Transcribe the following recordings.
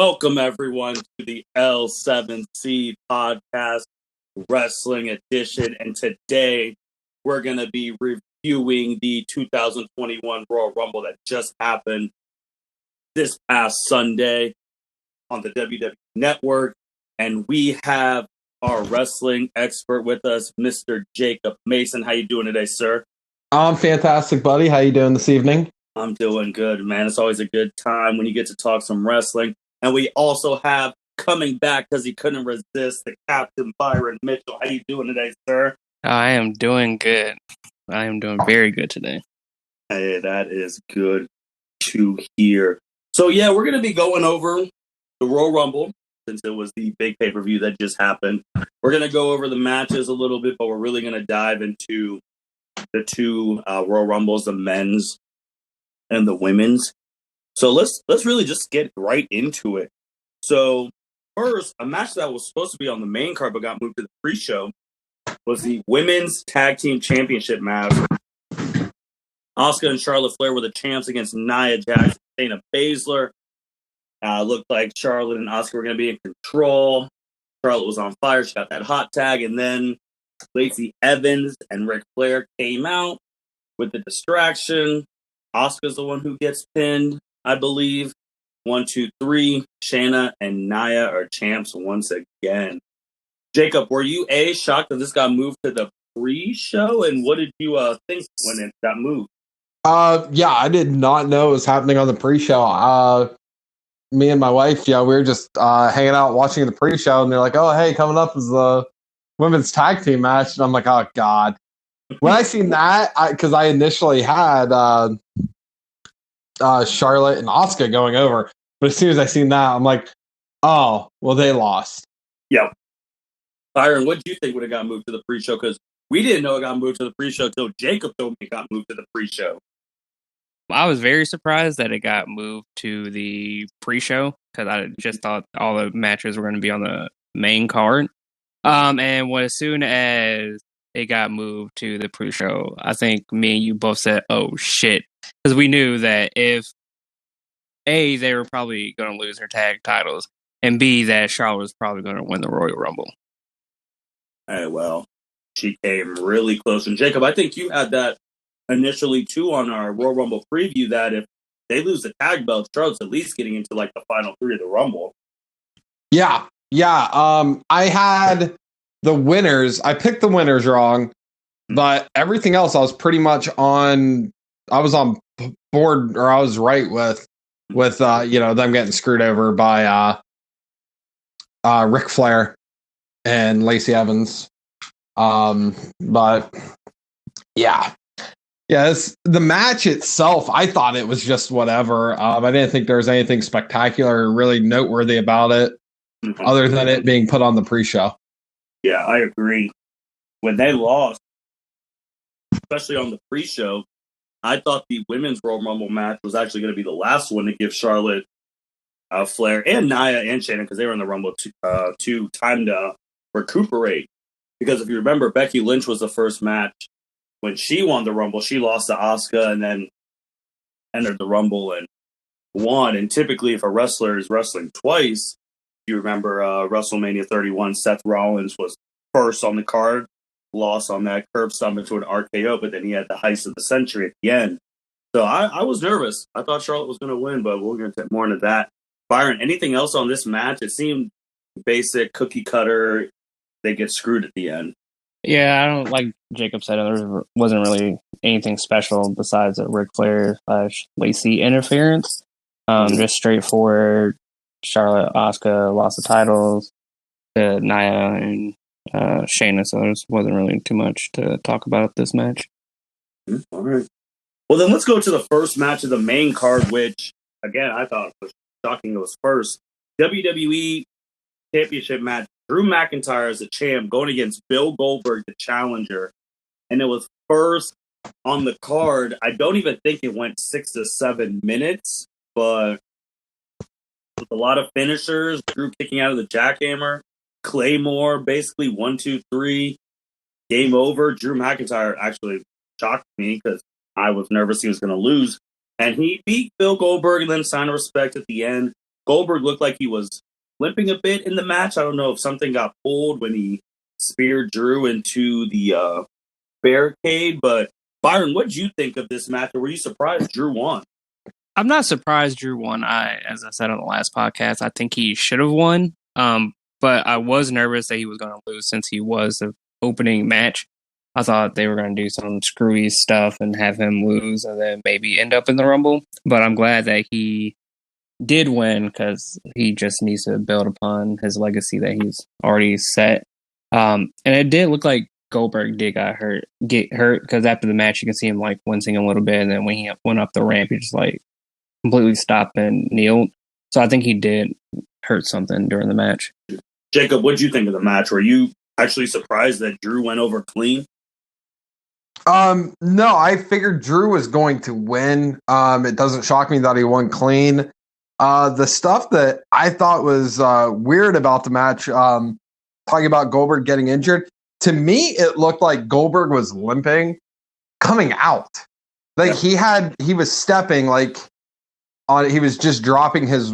Welcome, everyone, to the L7C Podcast Wrestling Edition. And today, we're going to be reviewing the 2021 Royal Rumble that just happened this past Sunday on the WWE Network. And we have our wrestling expert with us, Mr. Jacob Mason. How you doing today, sir? I'm fantastic, buddy. How you doing this evening? I'm doing good, man. It's always a good time when you get to talk some wrestling. And we also have coming back because he couldn't resist the Captain Byron Mitchell. How you doing today, sir? I am doing good. I am doing very good today. Hey, that is good to hear. So, yeah, we're going to be going over the Royal Rumble since it was the big pay-per-view that just happened. We're going to go over the matches a little bit, but we're really going to dive into the two Royal Rumbles, the men's and the women's. So let's really just get right into it. So first, a match that was supposed to be on the main card but got moved to the pre-show was the Women's Tag Team Championship match. Asuka and Charlotte Flair were the champs against Nia Jax and Shayna Baszler. Looked like Charlotte and Asuka were going to be in control. Charlotte was on fire. She got that hot tag. And then Lacey Evans and Ric Flair came out with the distraction. Asuka's the one who gets pinned, I believe. 1, 2, 3. Shayna and Nia are champs once again. Jacob, were you shocked that this got moved to the pre-show? And what did you think when it got moved? Yeah, I did not know it was happening on the pre-show. Me and my wife, we were just hanging out watching the pre-show, and they're like, "Oh, hey, coming up is the women's tag team match," and I'm like, "Oh God." When I seen that, because I initially had Charlotte and Asuka going over, but as soon as I seen that, I'm like, "Oh, well, they lost." Yep. Byron, what did you think when it got moved to the pre-show? Because we didn't know it got moved to the pre-show until Jacob told me it got moved to the pre-show. I was very surprised that it got moved to the pre-show because I just thought all the matches were going to be on the main card. And as soon as it got moved to the pre-show, I think me and you both said, "Oh shit," because we knew that if A, they were probably going to lose their tag titles, and B, that Charlotte was probably going to win the Royal Rumble. Hey, well, she came really close. And Jacob, I think you had that initially too on our Royal Rumble preview that if they lose the tag belt, Charlotte's at least getting into like the final 3 of the Rumble. Yeah. I had the winners. I picked the winners wrong, but everything else I was pretty much on. I was on board, or I was right with them getting screwed over by Ric Flair and Lacey Evans. But yeah. The match itself, I thought it was just whatever. I didn't think there was anything spectacular or really noteworthy about it, other than it being put on the pre-show. Yeah, I agree. When they lost, especially on the pre-show, I thought the women's Royal Rumble match was actually going to be the last one to give Charlotte, Flair, and Nia and Shayna, because they were in the Rumble, to time to recuperate. Because if you remember, Becky Lynch was the first match. When she won the Rumble, she lost to Asuka and then entered the Rumble and won. And typically, if a wrestler is wrestling twice, you remember WrestleMania 31, Seth Rollins was first on the card, lost on that curb stomp into an RKO, but then he had the heist of the century at the end. So I was nervous. I thought Charlotte was going to win, but we're going to get more into that. Byron, anything else on this match? It seemed basic, cookie cutter. They get screwed at the end. Yeah, I don't, like Jacob said, there wasn't really anything special besides a Ric Flair / Lacey interference. Just straightforward. Charlotte, Asuka lost the titles to Nia and Shayna, so there wasn't really too much to talk about this match. All right. Well, then let's go to the first match of the main card, which, again, I thought was shocking it was first. WWE Championship match. Drew McIntyre as the champ going against Bill Goldberg, the challenger. And it was first on the card. I don't even think it went 6 to 7 minutes, but with a lot of finishers, Drew kicking out of the jackhammer, Claymore, basically 1, 2, 3, game over. Drew McIntyre actually shocked me because I was nervous he was going to lose. And he beat Bill Goldberg and then signed a respect at the end. Goldberg looked like he was limping a bit in the match. I don't know if something got pulled when he speared Drew into the barricade, but Byron, what did you think of this match, or were you surprised Drew won? I'm not surprised Drew won. As I said on the last podcast, I think he should have won. But I was nervous that he was going to lose since he was the opening match. I thought they were going to do some screwy stuff and have him lose and then maybe end up in the Rumble. But I'm glad that he did win because he just needs to build upon his legacy that he's already set. And it did look like Goldberg did get hurt because after the match you can see him like wincing a little bit, and then when he went up the ramp he just like completely stopped and kneeled. So I think he did hurt something during the match. Jacob, what did you think of the match? Were you actually surprised that Drew went over clean? No, I figured Drew was going to win. It doesn't shock me that he won clean. The stuff that I thought was weird about the match, talking about Goldberg getting injured, to me it looked like Goldberg was limping coming out. Like he was stepping like on, he was just dropping his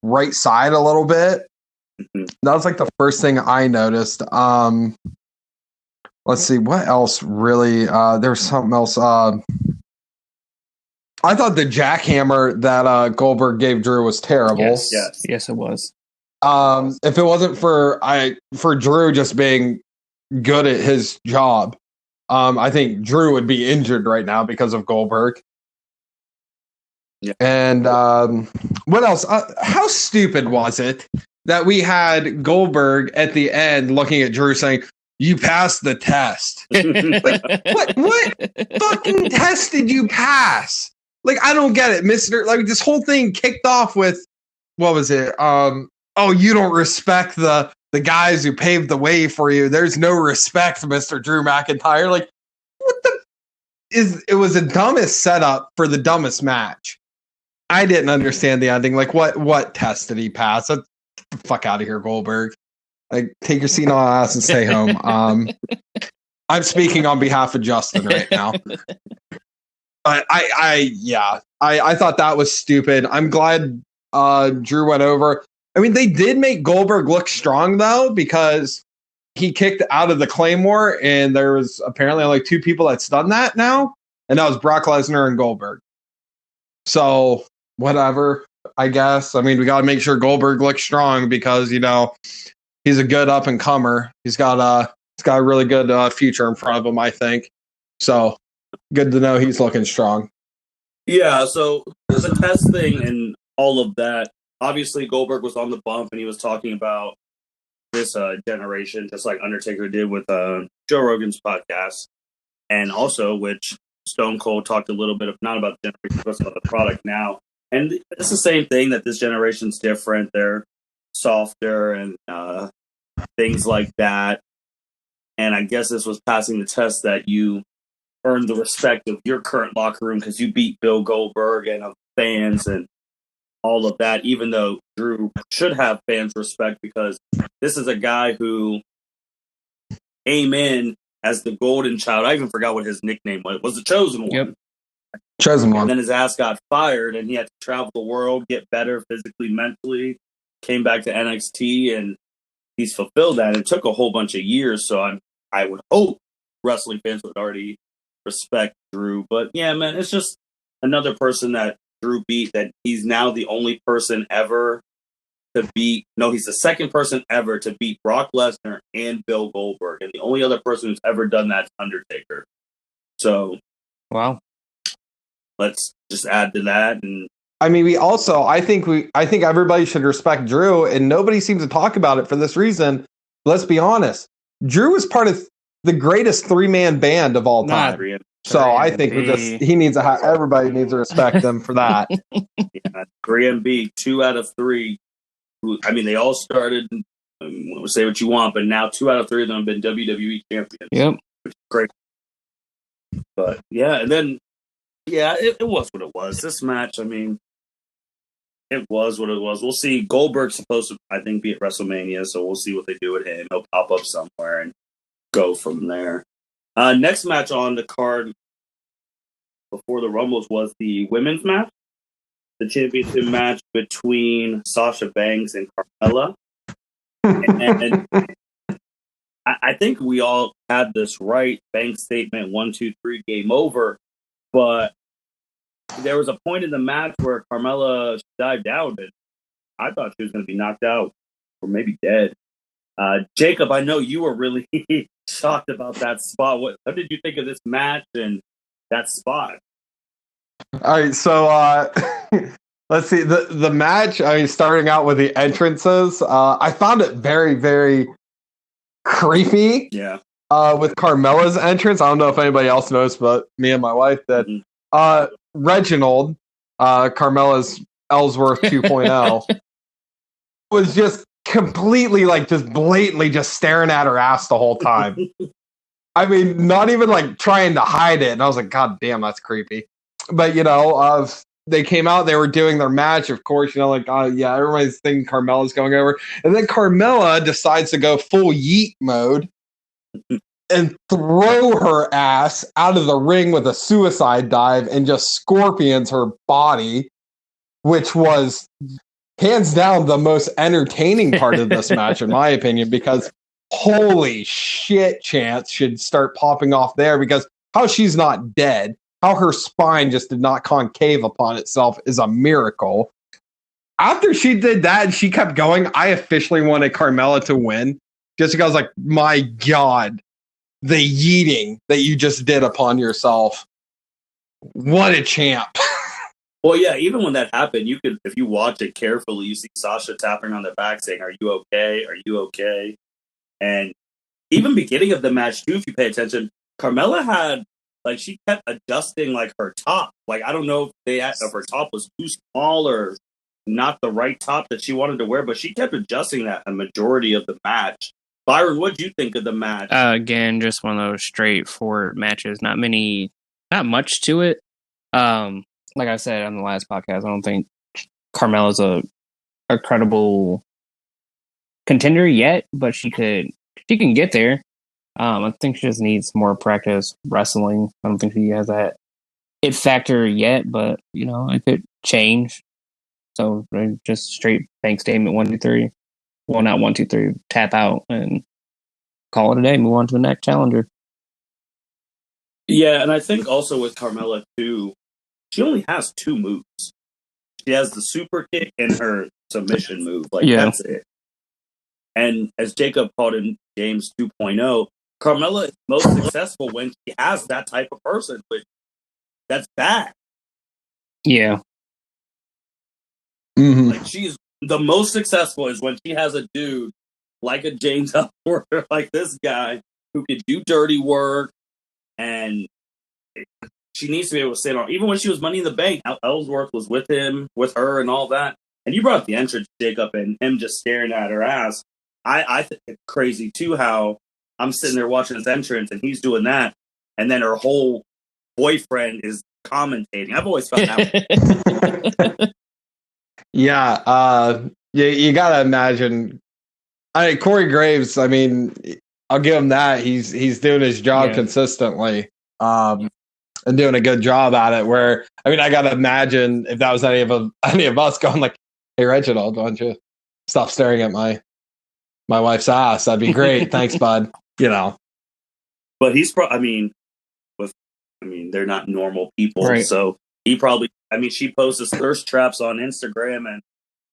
right side a little bit. That was like the first thing I noticed. Let's see what else really. There's something else. I thought the jackhammer that Goldberg gave Drew was terrible. Yes, it was. If it wasn't for Drew just being good at his job, I think Drew would be injured right now because of Goldberg. Yeah. And what else? How stupid was it that we had Goldberg at the end looking at Drew saying, "You passed the test." Like, what fucking test did you pass? Like, I don't get it, Mr. Like, this whole thing kicked off with, what was it? Oh, you don't respect the guys who paved the way for you. There's no respect, Mr. Drew McIntyre. Like, what the it was the dumbest setup for the dumbest match. I didn't understand the ending. Like, what test did he pass? Get the fuck out of here, Goldberg. Like, take your seat on ass and stay home. I'm speaking on behalf of Justin right now. I thought that was stupid. I'm glad Drew went over. I mean, they did make Goldberg look strong though, because he kicked out of the Claymore, and there was apparently like two people that's done that now, and that was Brock Lesnar and Goldberg. So whatever, I guess. I mean, we got to make sure Goldberg looks strong because, you know, he's a good up and comer. He's got a really good future in front of him, I think. So good to know he's looking strong. Yeah, so there's a test thing and all of that. Obviously, Goldberg was on the bump, and he was talking about this generation, just like Undertaker did with Joe Rogan's podcast, and also which Stone Cold talked a little bit of, not about the generation, but about the product now. And it's the same thing, that this generation's different. They're softer and things like that. And I guess this was passing the test that you earned the respect of your current locker room because you beat Bill Goldberg and fans and all of that, even though Drew should have fans' respect because this is a guy who came in as the golden child. I even forgot what his nickname was the chosen one. Yep. Chosen one. And then his ass got fired, and he had to travel the world, get better physically, mentally, came back to NXT, and he's fulfilled that. It took a whole bunch of years, so I would hope wrestling fans would already respect Drew. But yeah, man, it's just another person that Drew beat, that he's now the only person ever to beat. No, he's the second person ever to beat Brock Lesnar and Bill Goldberg, and the only other person who's ever done that is Undertaker. So, wow. Let's just add to that. And I mean, I think everybody should respect Drew, and nobody seems to talk about it for this reason. Let's be honest. Drew is part of the greatest 3-man band of all time. So I think everybody needs to respect them for that. Yeah, 3MB, 2 out of 3. I mean, they all started, say what you want, but now 2 out of 3 of them have been WWE champions. Yep. Which is great. But yeah, and then, yeah, it was what it was. This match, I mean, it was what it was. We'll see. Goldberg's supposed to, I think, be at WrestleMania, so we'll see what they do with him. He'll pop up somewhere and go from there. Next match on the card before the Rumbles was the women's match. the championship match between Sasha Banks and Carmella. And I think we all had this right. Banks statement, 1, 2, 3, game over. But there was a point in the match where Carmella dived down, and I thought she was going to be knocked out or maybe dead. Jacob, I know you were really shocked about that spot. What did you think of this match and that spot? All right, so let's see the match. I mean, starting out with the entrances, I found it very, very creepy. Yeah. With Carmella's entrance, I don't know if anybody else knows, but me and my wife did. Reginald, Carmella's Ellsworth 2.0, was just completely just blatantly just staring at her ass the whole time. I mean, not even trying to hide it. And I was like, God damn, that's creepy. But they came out, they were doing their match, of course, yeah, everybody's thinking Carmella's going over. And then Carmella decides to go full yeet mode and throw her ass out of the ring with a suicide dive and just scorpions her body, which was hands down the most entertaining part of this match, in my opinion, because holy shit, chance should start popping off there, because how she's not dead, how her spine just did not concave upon itself is a miracle. After she did that and she kept going, I officially wanted Carmella to win, just because my God, the yeeting that you just did upon yourself. What a champ. Well, yeah, even when that happened, you could, if you watch it carefully, you see Sasha tapping on the back saying, "Are you okay? Are you okay?" And even beginning of the match, too, if you pay attention, Carmella had, she kept adjusting, her top. I don't know if her top was too small or not the right top that she wanted to wear, but she kept adjusting that a majority of the match. Byron, what did you think of the match? Again, just one of those straightforward matches. Not much to it. Like I said on the last podcast, I don't think Carmella's a credible contender yet, but she can get there. I think she just needs more practice wrestling. I don't think she has that it factor yet, but it could change. So just straight bank statement 1, 2, 3. Well, not 1, 2, 3. Tap out and call it a day. Move on to the next challenger. Yeah, and I think also with Carmella too, she only has 2 moves. She has the super kick and her submission move. That's it. And as Jacob called in James 2.0, Carmella is most successful when she has that type of person, but that's bad. Yeah. Mm-hmm. She's the most successful is when she has a dude like a James Ellsworth, like this guy, who can do dirty work, and she needs to be able to sit on. Even when she was Money in the Bank, Ellsworth was with her, and all that. And you brought up the entrance, Jacob, and him just staring at her ass. I think it's crazy too how I'm sitting there watching his entrance, and he's doing that, and then her whole boyfriend is commentating. I've always found that. Yeah, you gotta imagine. Corey Graves, I'll give him that. He's doing his job consistently, and doing a good job at it. Where I gotta imagine if that was any of us going "Hey Reginald, why don't you stop staring at my wife's ass? That'd be great. Thanks, bud." But he's they're not normal people, right. So he probably. She posts his thirst traps on Instagram and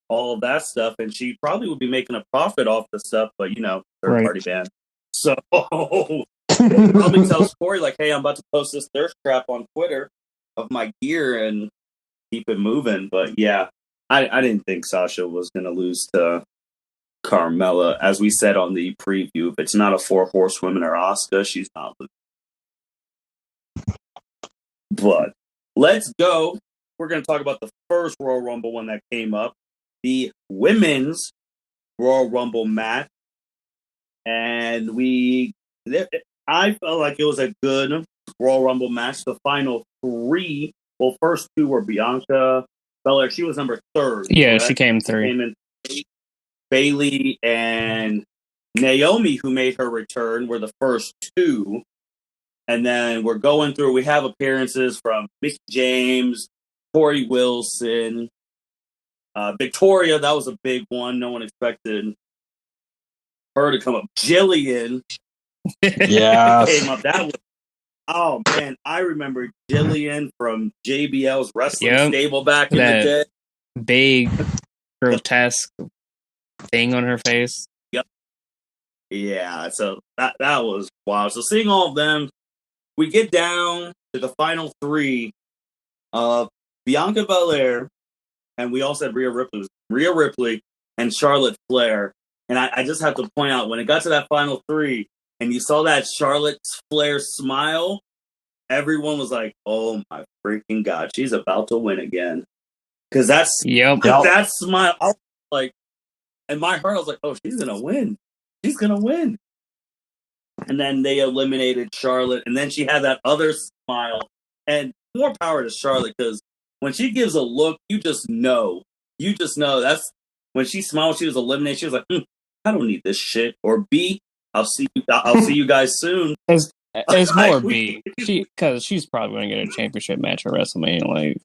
all of that stuff, and she probably would be making a profit off the stuff, but third party ban. So probably tells Corey "Hey, I'm about to post this thirst trap on Twitter of my gear and keep it moving." But yeah, I didn't think Sasha was going to lose to Carmella. As we said on the preview, if it's not a 4 horsewomen or Asuka, she's not losing. But let's go. We're going to talk about the first Royal Rumble one that came up, the women's Royal Rumble match. And I felt like it was a good Royal Rumble match. The final 3, first 2 were Bianca Belair. She was number 3rd. Yeah, correct? she came 3. Came in Bayley and Naomi, who made her return, were the first 2. And then we're going through, we have appearances from Mickie James, Tori Wilson, Victoria. That was a big one. No one expected her to come up. Jillian came up. That was, oh man, I remember Jillian from JBL's wrestling stable back in the day. Big grotesque thing on her face. Yep. Yeah, so that was wild. So seeing all of them, we get down to the final three of Bianca Belair, and we all said Rhea Ripley and Charlotte Flair. And I just have to point out, when it got to that final three, and you saw that Charlotte Flair smile, everyone was like, "Oh my freaking God, she's about to win again!" Because that smile, I was like, in my heart, I was like, "Oh, she's gonna win. She's gonna win." And then they eliminated Charlotte, and then she had that other smile. And more power to Charlotte, because when she gives a look, you just know. That's when she smiled. She was eliminated. She was like, "I don't need this shit." Or B, I'll see you guys soon. It's more B. Because she's probably going to get a championship match at WrestleMania. Like,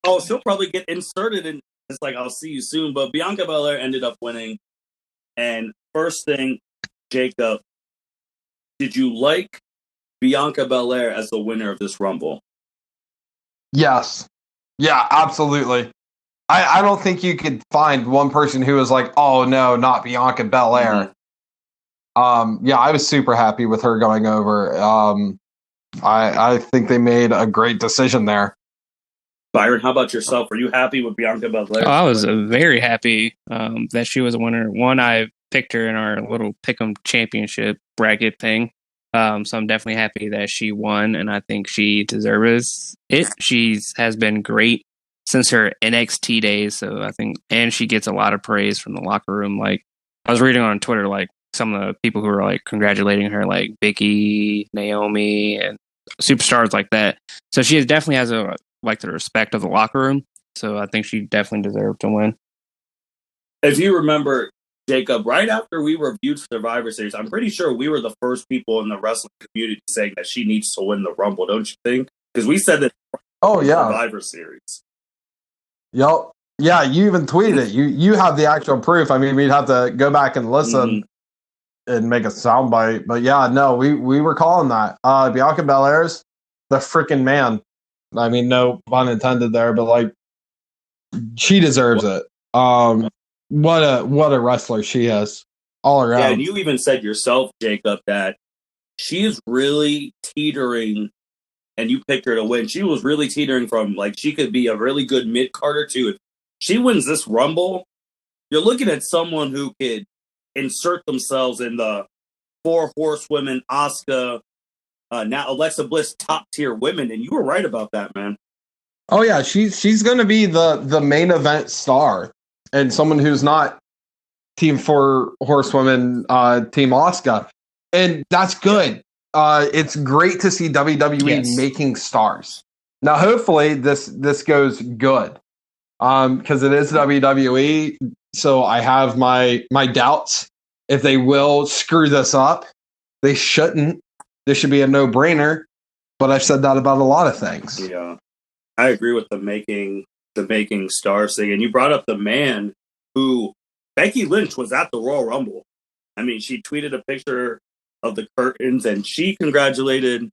oh, she'll probably get inserted, and it's like, "I'll see you soon." But Bianca Belair ended up winning. And first thing, Jacob, did you like Bianca Belair as the winner of this Rumble? Yes. Yeah, absolutely. I don't think you could find one person who was like, "Oh no, not Bianca Belair." Yeah, I was super happy with her going over. I think they made a great decision there. Byron, how about yourself? Are you happy with Bianca Belair? I was very happy that she was a winner. One, I picked her in our little Pick'em Championship bracket thing. So I'm definitely happy that she won, and I think she deserves it. She has been great since her NXT days, so I think, and she gets a lot of praise from the locker room. Like, I was reading on Twitter, like, some of the people who were like congratulating her, like Becky, Naomi, and superstars like that. So she definitely has the respect of the locker room. So I think she definitely deserved to win. If you remember, Jacob, right after we reviewed Survivor Series, I'm pretty sure we were the first people in the wrestling community saying that she needs to win the Rumble, don't you think? Because we said that. Oh yeah, Survivor Series. Yep. Yeah, you even tweeted it. You have the actual proof. I mean, we'd have to go back and listen and make a soundbite. But yeah, no, we were calling that. Bianca Belair's the freaking man. I mean, no pun intended there, but like, she deserves it. What a wrestler she is all around. Yeah, and you even said yourself, Jacob, that she is really teetering, and you picked her to win. She was really teetering from, like, she could be a really good mid-carder too. If she wins this Rumble, you're looking at someone who could insert themselves in the 4 horsewomen, Asuka, now Alexa Bliss, top tier women, and you were right about that, man. Oh yeah, she's going to be the main event star, and someone who's not Team 4 horsewomen, Team Asuka, and that's good. It's great to see WWE making stars. Now, hopefully, this goes good, because it is WWE. So I have my doubts if they will screw this up. They shouldn't. This should be a no-brainer. But I've said that about a lot of things. Yeah, I agree with the making stars thing. And you brought up the man who, Becky Lynch, was at the Royal Rumble. I mean, she tweeted a picture of the curtains, and she congratulated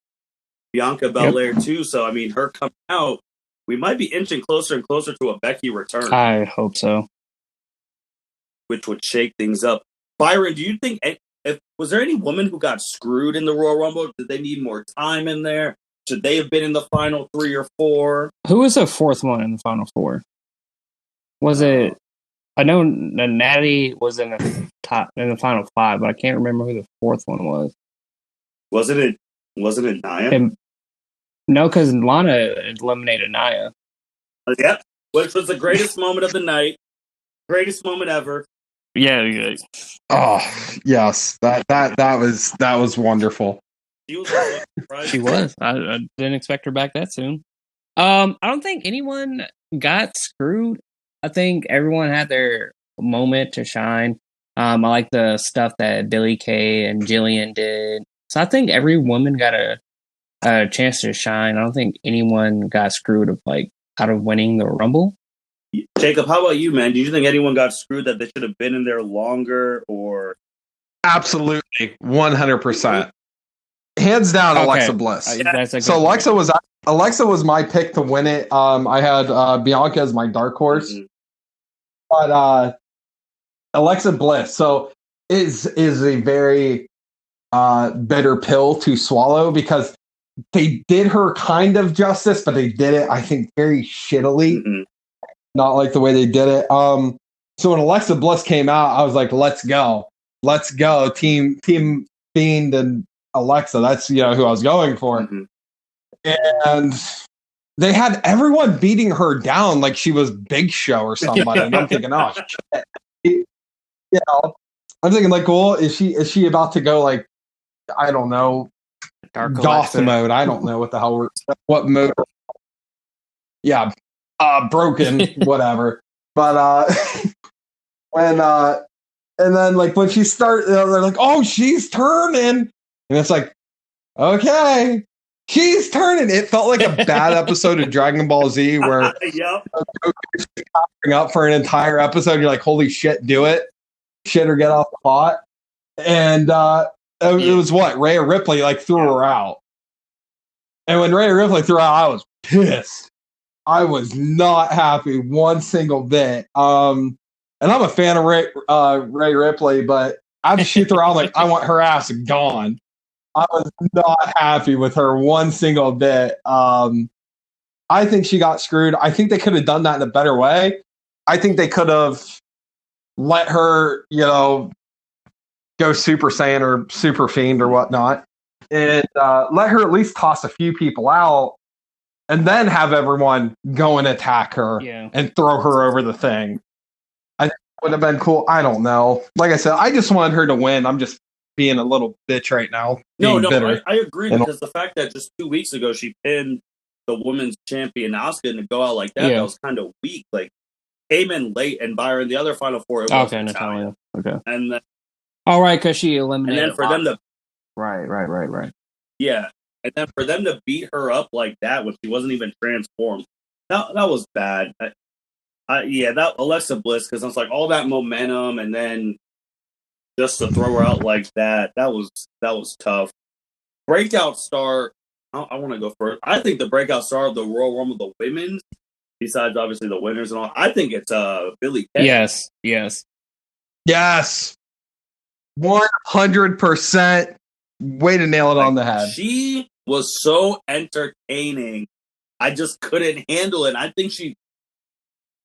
Bianca Belair too. So I mean, her coming out, we might be inching closer and closer to a Becky return. I hope so. Which would shake things up. Byron, do you think, was there any woman who got screwed in the Royal Rumble? Did they need more time in there? Should they have been in the final 3 or 4? Who was the fourth one in the final 4? Was it? I know Natty was in the final 5, but I can't remember who the fourth one was. Wasn't it Nia? No, because Lana eliminated Nia. Yep, which was the greatest moment of the night, greatest moment ever. Yeah. Oh yes, that was wonderful. She was surprised. She was. I didn't expect her back that soon. I don't think anyone got screwed. I think everyone had their moment to shine. I like the stuff that Billie Kay and Jillian did. So I think every woman got a chance to shine. I don't think anyone got screwed of like out of winning the Rumble. Jacob, how about you, man? Do you think anyone got screwed that they should have been in there longer, or? Absolutely, 100%. Hands down, Okay. Alexa Bliss. That's a good So point. Alexa was my pick to win it. I had Bianca as my dark horse, but Alexa Bliss. So is a very bitter pill to swallow because they did her kind of justice, but they did it, I think, very shittily. Mm-hmm. Not like the way they did it. So when Alexa Bliss came out, I was like, let's go, team Fiend and Alexa. That's who I was going for. Mm-hmm. And they had everyone beating her down like she was Big Show or somebody. And I'm thinking, oh shit. I'm thinking like, well, is she about to go like, I don't know, Dark Goth Alexa. mode? I don't know what mode. Yeah, broken, whatever. But when and then like when she started, they're like, oh, she's turning, and it's like, okay, she's turning. It felt like a bad episode of Dragon Ball Z where Goku's powering up for an entire episode. You're like, holy shit, do it, shit or get off the pot. And it was what Rhea Ripley like threw her out. And when Rhea Ripley threw her out, I was pissed. I was not happy one single bit. And I'm a fan of Rhea Ripley, but after she threw out, like, I want her ass gone. I was not happy with her one single bit. I think she got screwed. I think they could have done that in a better way. I think they could have let her, go Super Saiyan or Super Fiend or whatnot, and let her at least toss a few people out, and then have everyone go and attack her and throw her over the thing. I think it would have been cool. I don't know. Like I said, I just wanted her to win. I'm just being a little bitch right now. I agree, because the fact that just 2 weeks ago she pinned the women's champion Asuka and to go out like that, that was kind of weak. Like, came in late, and Byron, the other Final Four, it was Natalia. Okay. And then, because she eliminated. And then for them to right. Yeah, and then for them to beat her up like that when she wasn't even transformed, that was bad. That Alexa Bliss, because it's like all that momentum, and then just to throw her out like that was tough. Breakout star, I want to go first. I think the breakout star of the Royal Rumble, the women's, besides obviously the winners and all, I think it's Billie Kay. Yes. 100%. Way to nail it on the head. She was so entertaining. I just couldn't handle it. I think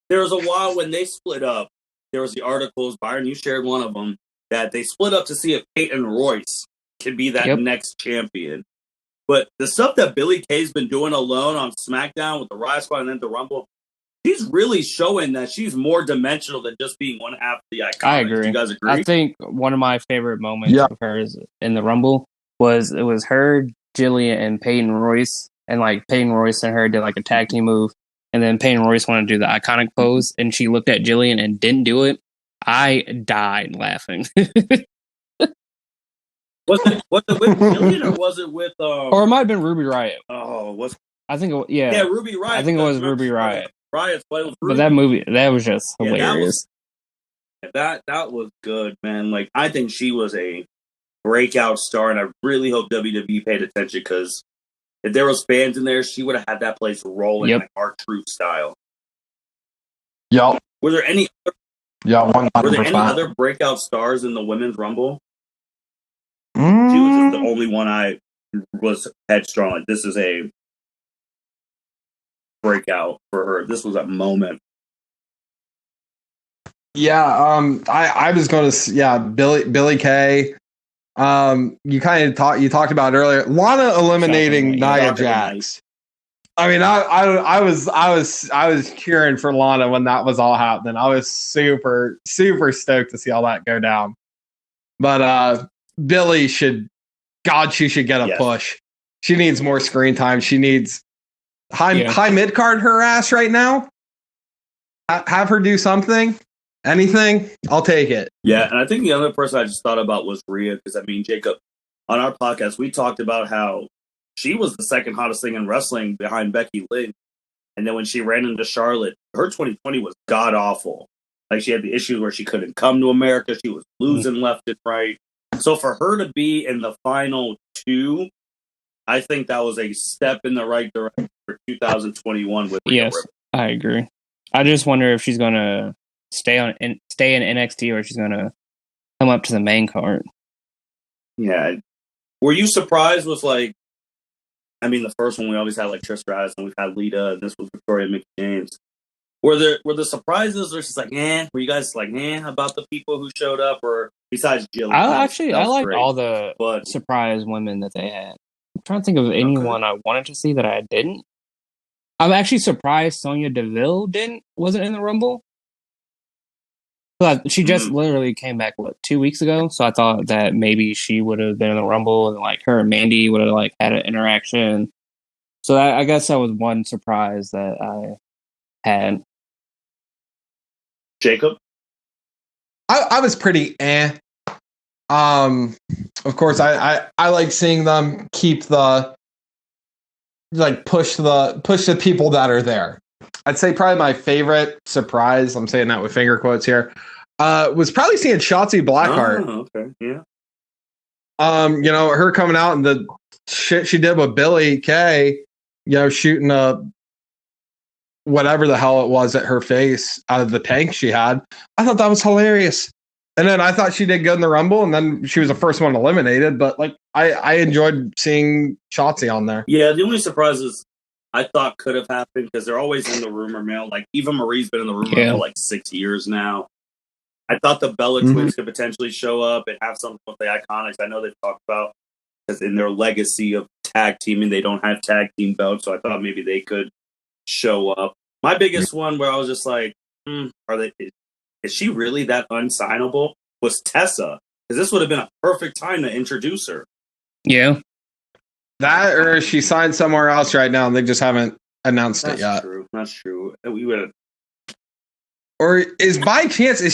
there was a while when they split up. There was the articles, Byron, you shared one of them, that they split up to see if Peyton Royce can be that next champion. But the stuff that Billie Kay's been doing alone on SmackDown with the Riot Squad and then the Rumble, she's really showing that she's more dimensional than just being one half of the Iconics. I agree. Do you guys agree? I think one of my favorite moments of hers in the Rumble was her, Jillian, and Peyton Royce. And like Peyton Royce and her did like a tag team move. And then Peyton Royce wanted to do the iconic pose. And she looked at Jillian and didn't do it. I died laughing. Was it with Jillian, or was it with or it might have been Ruby Riott. I think Ruby Riott. I think it was Ruby Riott. But that movie, that was just hilarious. That was good, man. Like, I think she was a breakout star, and I really hope WWE paid attention, because if there was fans in there, she would have had that place rolling like R-Truth style. Yep. Were there any 100%. Were there any other breakout stars in the Women's Rumble? She was just the only one I was headstrong. Like, this is a breakout for her. This was a moment. Yeah, I was going to Billie Kay. You talked about earlier Lana eliminating Nia Jax. I mean, I was cheering for Lana when that was all happening. I was super stoked to see all that go down. But Billie should get a push. She needs more screen time. She needs high mid card her ass right now. Have her do something. Anything, I'll take it. Yeah, and I think the other person I just thought about was Rhea, because, I mean, Jacob, on our podcast, we talked about how she was the second hottest thing in wrestling behind Becky Lynch. And then when she ran into Charlotte, her 2020 was god awful. Like, she had the issues where she couldn't come to America. She was losing left and right. So for her to be in the final 2, I think that was a step in the right direction for 2021 with Rhea Yes, Ripley. I agree. I just wonder if she's going to stay in NXT or if she's going to come up to the main card. Yeah. Were you surprised with, like, I mean, the first one we always had, like, Trish Stratus, and we've had Lita, and this was Victoria Mickey James. Were the surprises, or just like, were you guys like, about the people who showed up, or besides Jill? I liked all the surprise women that they had. I'm trying to think of anyone I wanted to see that I didn't. I'm actually surprised Sonya Deville wasn't in the Rumble. But she just literally came back 2 weeks ago, so I thought that maybe she would have been in the Rumble, and like her and Mandy would have like had an interaction. So I guess that was one surprise that I had. Jacob? I was pretty Of course, I like seeing them keep the, like, push the people that are there. I'd say probably my favorite surprise, I'm saying that with finger quotes here, was probably seeing Shotzi Blackheart. Oh, okay, yeah. Her coming out and the shit she did with Billy Kay, shooting a whatever the hell it was at her face out of the tank she had. I thought that was hilarious. And then I thought she did good in the Rumble, and then she was the first one eliminated. But like, I enjoyed seeing Shotzi on there. Yeah, the only surprises I thought could have happened, because they're always in the rumor mill. Like, Eva Marie's been in the rumor for like 6 years now. I thought the Bella twins could potentially show up and have something with the Iconics. I know they've talked about, because in their legacy of tag teaming, they don't have tag team belts. So I thought maybe they could show up. My biggest one where I was just like, is she really that unsignable? Was Tessa. Because this would have been a perfect time to introduce her. Yeah. That, or she signed somewhere else right now and they just haven't announced it yet. That's true. We would have. Or is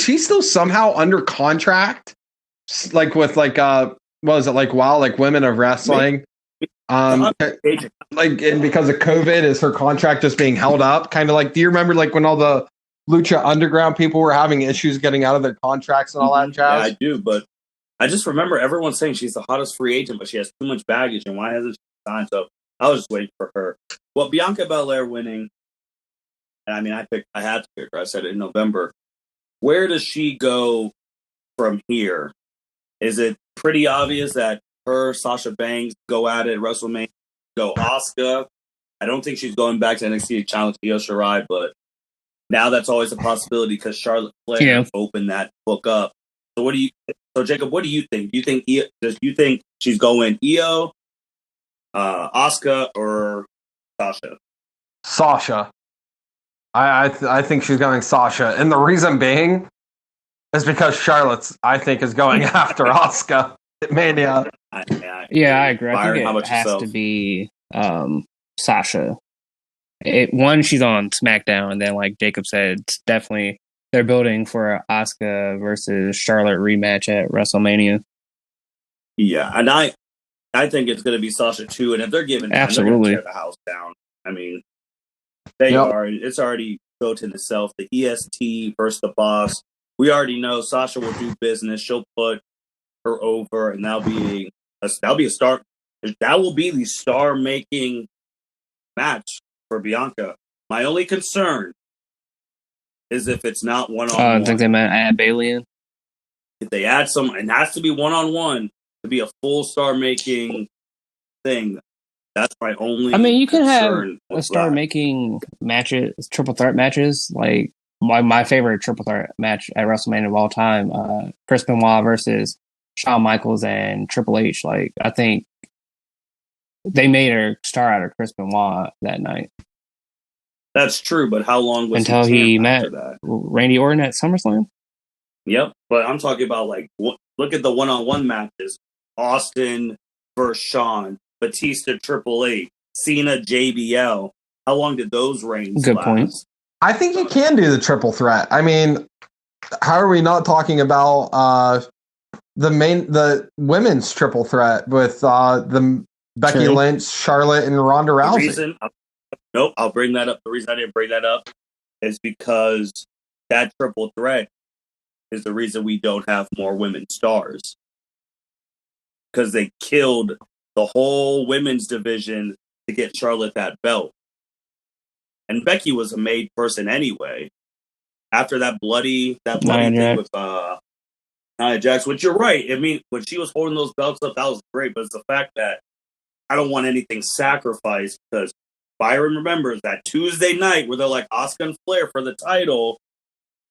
she still somehow under contract? Like with like what was it, like WoW, like Women of Wrestling? And because of COVID, is her contract just being held up? Kind of like, do you remember like when all the Lucha Underground people were having issues getting out of their contracts and all that jazz? Yeah, I do, but I just remember everyone saying she's the hottest free agent, but she has too much baggage, and why hasn't she signed? So I was just waiting for her. Well, Bianca Belair winning, and I mean, I had to pick her. I said it in November. Where does she go from here? Is it pretty obvious that her, Sasha Banks, go at it at WrestleMania, go Asuka? I don't think she's going back to NXT to challenge Io Shirai, but now that's always a possibility because Charlotte Flair opened that book up. So Jacob, what do you think? Do you think she's going Io, Asuka, or Sasha? Sasha. I think she's going Sasha, and the reason being is because Charlotte's, I think, is going after Asuka at Mania. I agree. Byron, I think it has to be Sasha. One, she's on SmackDown, and then, like Jacob said, it's definitely they're building for an Asuka versus Charlotte rematch at WrestleMania. Yeah, and I think it's going to be Sasha too. And if they're giving, absolutely, they're tear the house down. I mean, they are. It's already built in itself. The EST versus the Boss. We already know Sasha will do business. She'll put her over, and that'll be a star. That will be the star-making match for Bianca. My only concern is if it's not one-on-one. I think they might add Bayley in. If they add some, it has to be one-on-one to be a full star-making thing. That's my only. I mean, you can have a star-making matches, triple threat matches. Like my favorite triple threat match at WrestleMania of all time, Chris Benoit versus Shawn Michaels and Triple H. Like, I think they made a star out of Chris Benoit that night. That's true, but how long was until he met Randy Orton at SummerSlam? Yep, but I'm talking about like look at the one-on-one matches: Austin versus Shawn, Batista, Triple H, Cena, JBL. How long did those reigns Good last? point. I think you can do the triple threat. I mean, how are we not talking about the women's triple threat with the Becky Lynch, Charlotte, and Ronda Rousey? Nope, I'll bring that up. The reason I didn't bring that up is because that triple threat is the reason we don't have more women stars. Because they killed the whole women's division to get Charlotte that belt. And Becky was a made person anyway. After that bloody thing with Nia Jax, which you're right. I mean, when she was holding those belts up, that was great. But it's the fact that I don't want anything sacrificed, because Byron remembers that Tuesday night where they're like Asuka and Flair for the title.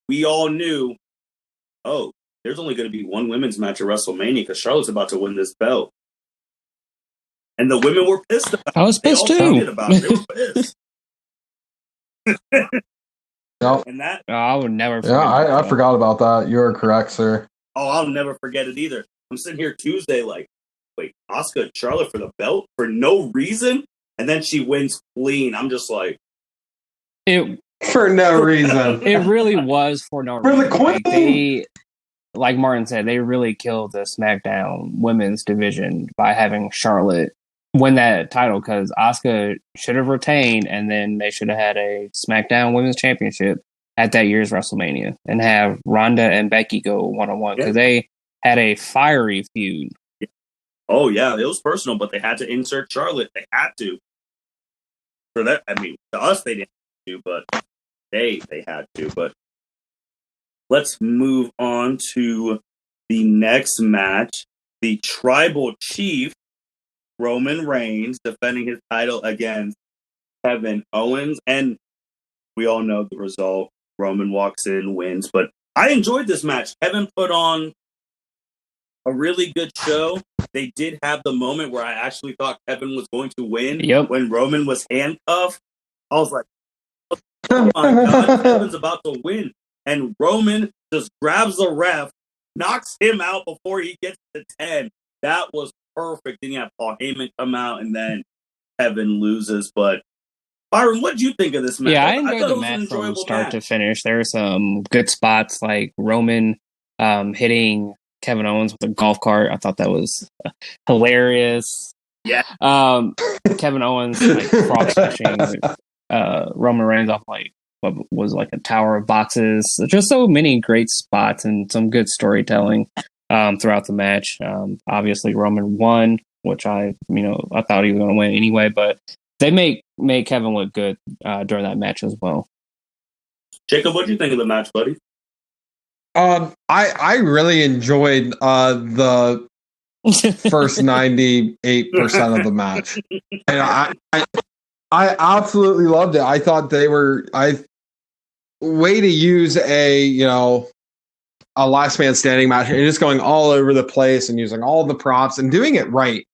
We all knew, oh, there's only going to be one women's match at WrestleMania because Charlotte's about to win this belt. And the women were pissed about it. I was pissed too. They were pissed. Yep. And that, I would never forget. Yeah, I forgot about that. You're correct, sir. Oh, I'll never forget it either. I'm sitting here Tuesday like, wait, Asuka and Charlotte for the belt for no reason? And then she wins clean. I'm just like... For no reason. It really was for no reason. For the queen! Like Martin said, they really killed the SmackDown women's division by having Charlotte win that title, because Asuka should have retained, and then they should have had a SmackDown Women's Championship at that year's WrestleMania and have Ronda and Becky go one-on-one, because they had a fiery feud. Oh, yeah, it was personal, but they had to insert Charlotte. They had to. For that, I mean, to us, they didn't have to, but they had to. But let's move on to the next match. The Tribal Chief, Roman Reigns, defending his title against Kevin Owens. And we all know the result. Roman walks in, wins. But I enjoyed this match. Kevin put on a really good show. They did have the moment where I actually thought Kevin was going to win. Yep. When Roman was handcuffed. I was like, oh my God, Kevin's about to win. And Roman just grabs the ref, knocks him out before he gets to 10. That was perfect. Then you have Paul Heyman come out, and then Kevin loses. But Byron, what did you think of this match? Yeah, I enjoyed the match from start to finish. There were some good spots, like Roman hitting Kevin Owens with a golf cart. I thought that was hilarious. Yeah. Kevin Owens like frog smashing Roman Reigns off like what was like a tower of boxes. Just so many great spots and some good storytelling throughout the match. Obviously Roman won, which I thought he was going to win anyway, but they made Kevin look good during that match as well. Jacob, what do you think of the match, buddy? I really enjoyed the first 98% of the match, and I absolutely loved it. I thought they were way to use a last man standing match and just going all over the place and using all the props and doing it right.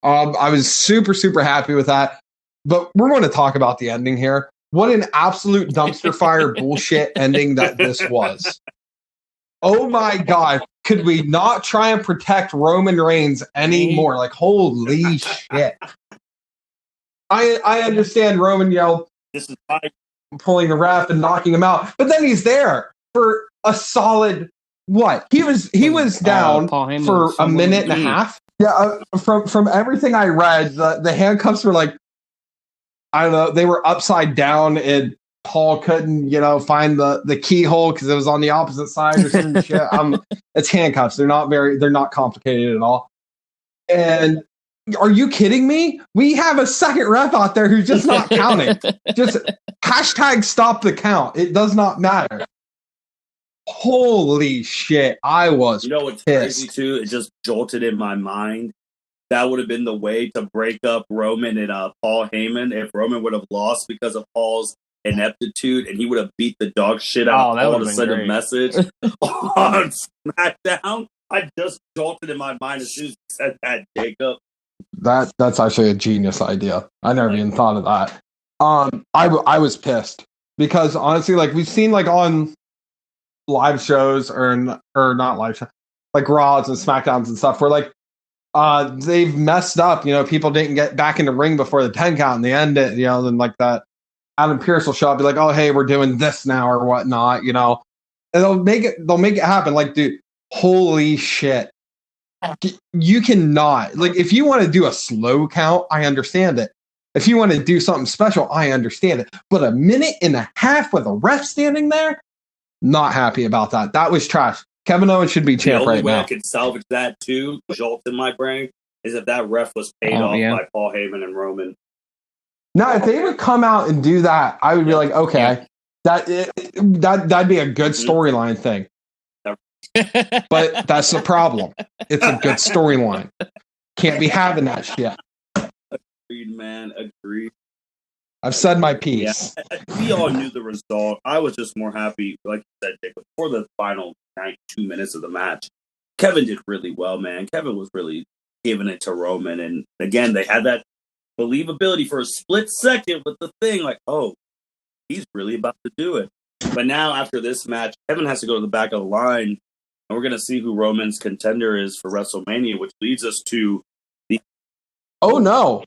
I was super, super happy with that. But we're going to talk about the ending here. What an absolute dumpster fire bullshit ending that this was. Oh my God. Could we not try and protect Roman Reigns anymore? Like, holy shit. I understand Roman this is pulling the ref and knocking him out, but then he's there for a solid what? He was down for a minute and a half. Yeah, from everything I read, the handcuffs were like, I don't know, they were upside down and Paul couldn't, find the keyhole because it was on the opposite side or some shit. It's handcuffs. They're not complicated at all. And are you kidding me? We have a second ref out there who's just not counting. Just hashtag stop the count. It does not matter. Holy shit. I was what's pissed. crazy too? It just jolted in my mind. That would have been the way to break up Roman and Paul Heyman if Roman would have lost because of Paul's ineptitude, and he would have beat the dog shit out of Paul to send a message on SmackDown. I just jolted in my mind as soon as you said that, Jacob. That's actually a genius idea. I never even thought of that. I was pissed because honestly, like we've seen like on live shows or not live shows, like Raws and SmackDowns and stuff, where like they've messed up. People didn't get back in the ring before the 10 count, and they end it. Then like that, Adam Pearce will show up, be like, "Oh, hey, we're doing this now" or whatnot. And they'll make it happen. Like, dude, holy shit. You cannot, like, if you want to do a slow count, I understand it. If you want to do something special, I understand it. But a minute and a half with a ref standing there, not happy about that. That was trash. Kevin Owens should be champ right now. The only way I could salvage that too, jolt in my brain, is if that ref was paid off by Paul Heyman and Roman. Now, if they would come out and do that, I would be like, okay, that'd be a good storyline thing. But that's the problem. It's a good storyline. Can't be having that shit. Agreed, man. Agreed. I've said my piece. Yeah, we all knew the result. I was just more happy, like you said, Jacob, for the final 92 minutes of the match. Kevin did really well, man. Kevin was really giving it to Roman. And again, they had that believability for a split second with the thing, like, oh, he's really about to do it. But now, after this match, Kevin has to go to the back of the line, and we're going to see who Roman's contender is for WrestleMania, which leads us to the... Oh, no.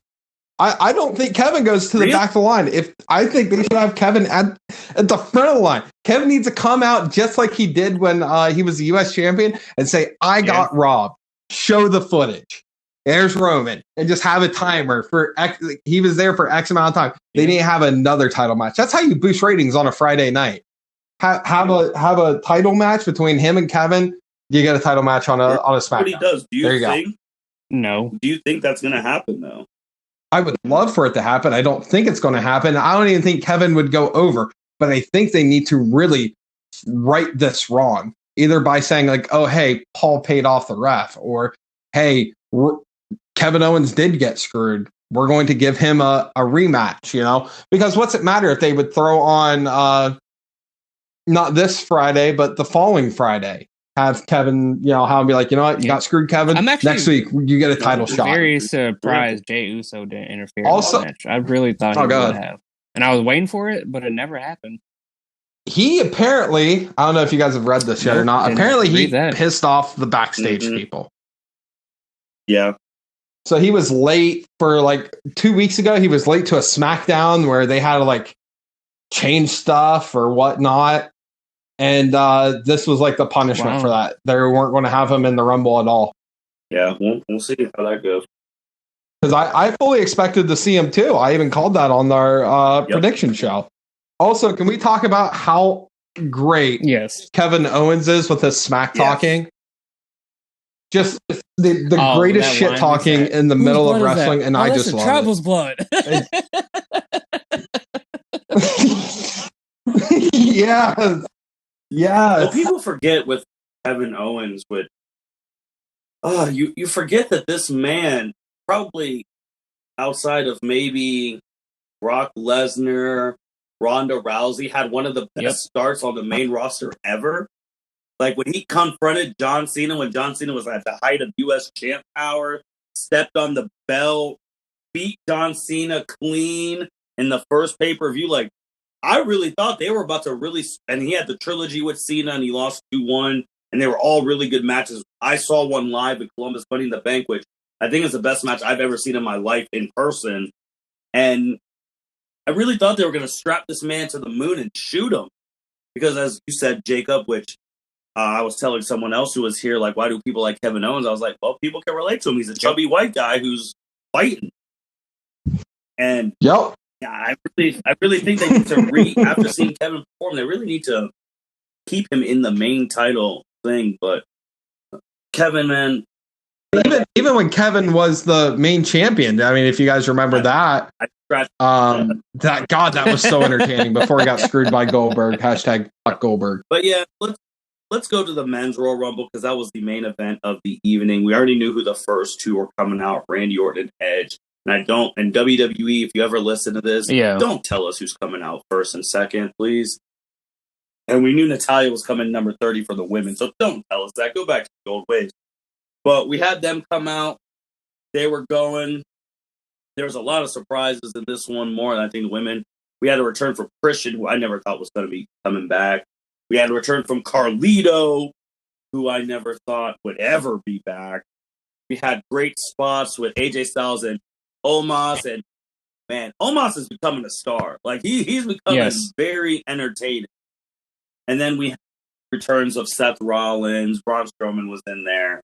I don't think Kevin goes to the back of the line. I think they should have Kevin at the front of the line. Kevin needs to come out just like he did when he was the U.S. champion and say, I got robbed. Show the footage. There's Roman. And just have a timer for X. He was there for X amount of time. They need to have another title match. That's how you boost ratings on a Friday night. Have a title match between him and Kevin. You get a title match on a SmackDown. What he does. Do you think? No. Do you think that's going to happen, though? I would love for it to happen. I don't think it's going to happen. I don't even think Kevin would go over, but I think they need to really right this wrong, either by saying like, oh, hey, Paul paid off the ref, or hey, Kevin Owens did get screwed. We're going to give him a rematch, because what's it matter if they would throw on not this Friday, but the following Friday. Have Kevin, have him be like, you know what, you got screwed, Kevin. Next week, you get a title shot. I'm very surprised Jey Uso didn't interfere in the match. I really thought he would have. And I was waiting for it, but it never happened. He apparently, I don't know if you guys have read this yet or not, apparently he pissed off the backstage people. Yeah. So he was late for 2 weeks ago. He was late to a SmackDown where they had to change stuff or whatnot. And this was the punishment for that. They weren't going to have him in the Rumble at all. Yeah, we'll see how that goes. Because I fully expected to see him too. I even called that on our prediction show. Also, can we talk about how great Kevin Owens is with his smack talking? Just the greatest shit talking in the middle of wrestling, and I just love Travel's blood. Yes. Yeah. Well, people forget with Kevin Owens, you forget that this man, probably outside of maybe Brock Lesnar, Ronda Rousey, had one of the best starts on the main roster ever. Like when he confronted John Cena, when John Cena was at the height of U.S. champ power, stepped on the belt, beat John Cena clean in the first pay-per-view, I really thought they were about to really... And he had the trilogy with Cena, and he lost 2-1, and they were all really good matches. I saw one live at Columbus Money in the Bank, which I think is the best match I've ever seen in my life in person. And I really thought they were going to strap this man to the moon and shoot him. Because as you said, Jacob, which I was telling someone else who was here, why do people like Kevin Owens? I was like, well, people can relate to him. He's a chubby white guy who's fighting. And... Yep. Yeah, I really think they need to after seeing Kevin perform, they really need to keep him in the main title thing. But Kevin, man, even when Kevin was the main champion, I mean, if you guys remember that was so entertaining before he got screwed by Goldberg. #Goldberg. But yeah, let's go to the men's Royal Rumble because that was the main event of the evening. We already knew who the first two were coming out: Randy Orton and Edge. And WWE, if you ever listen to this, don't tell us who's coming out first and second, please. And we knew Natalya was coming number 30 for the women, so don't tell us that. Go back to the old ways. But we had them come out. They were going. There was a lot of surprises in this one, more than I think the women. We had a return from Christian, who I never thought was going to be coming back. We had a return from Carlito, who I never thought would ever be back. We had great spots with AJ Styles and Omos, and man, Omos is becoming a star. He's becoming very entertaining. And then we had returns of Seth Rollins, Braun Strowman was in there.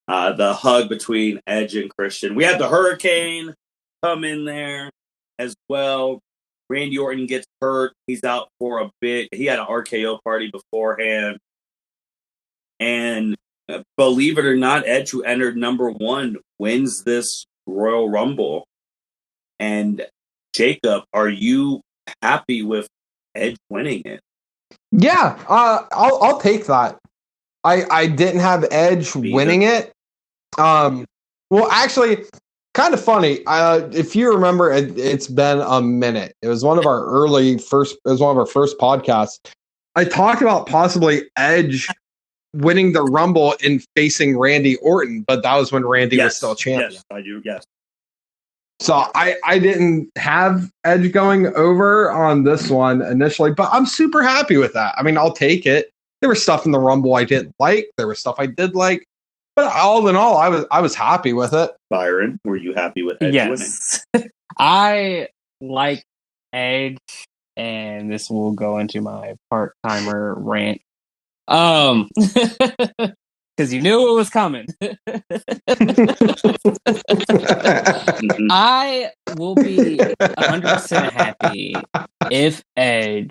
The hug between Edge and Christian. We had the Hurricane come in there. as well. Randy Orton gets hurt. He's out for a bit. He had an RKO party beforehand. And believe it or not, Edge, who entered number 1, wins this Royal Rumble. And Jacob, are you happy with Edge winning it? Yeah, I'll take that. I didn't have Edge winning it. Well, actually, kind of funny. If you remember, it's been a minute. It was one of our first podcasts. I talked about possibly Edge winning the Rumble and facing Randy Orton, but that was when Randy was still champion. Yes, I do. Yes. So I didn't have Edge going over on this one initially, but I'm super happy with that. I mean, I'll take it. There was stuff in the Rumble I didn't like. There was stuff I did like. But all in all, I was happy with it. Byron, were you happy with Edge winning? I like Edge, and this will go into my part-timer rant. Because you knew it was coming. I will be 100% happy if Edge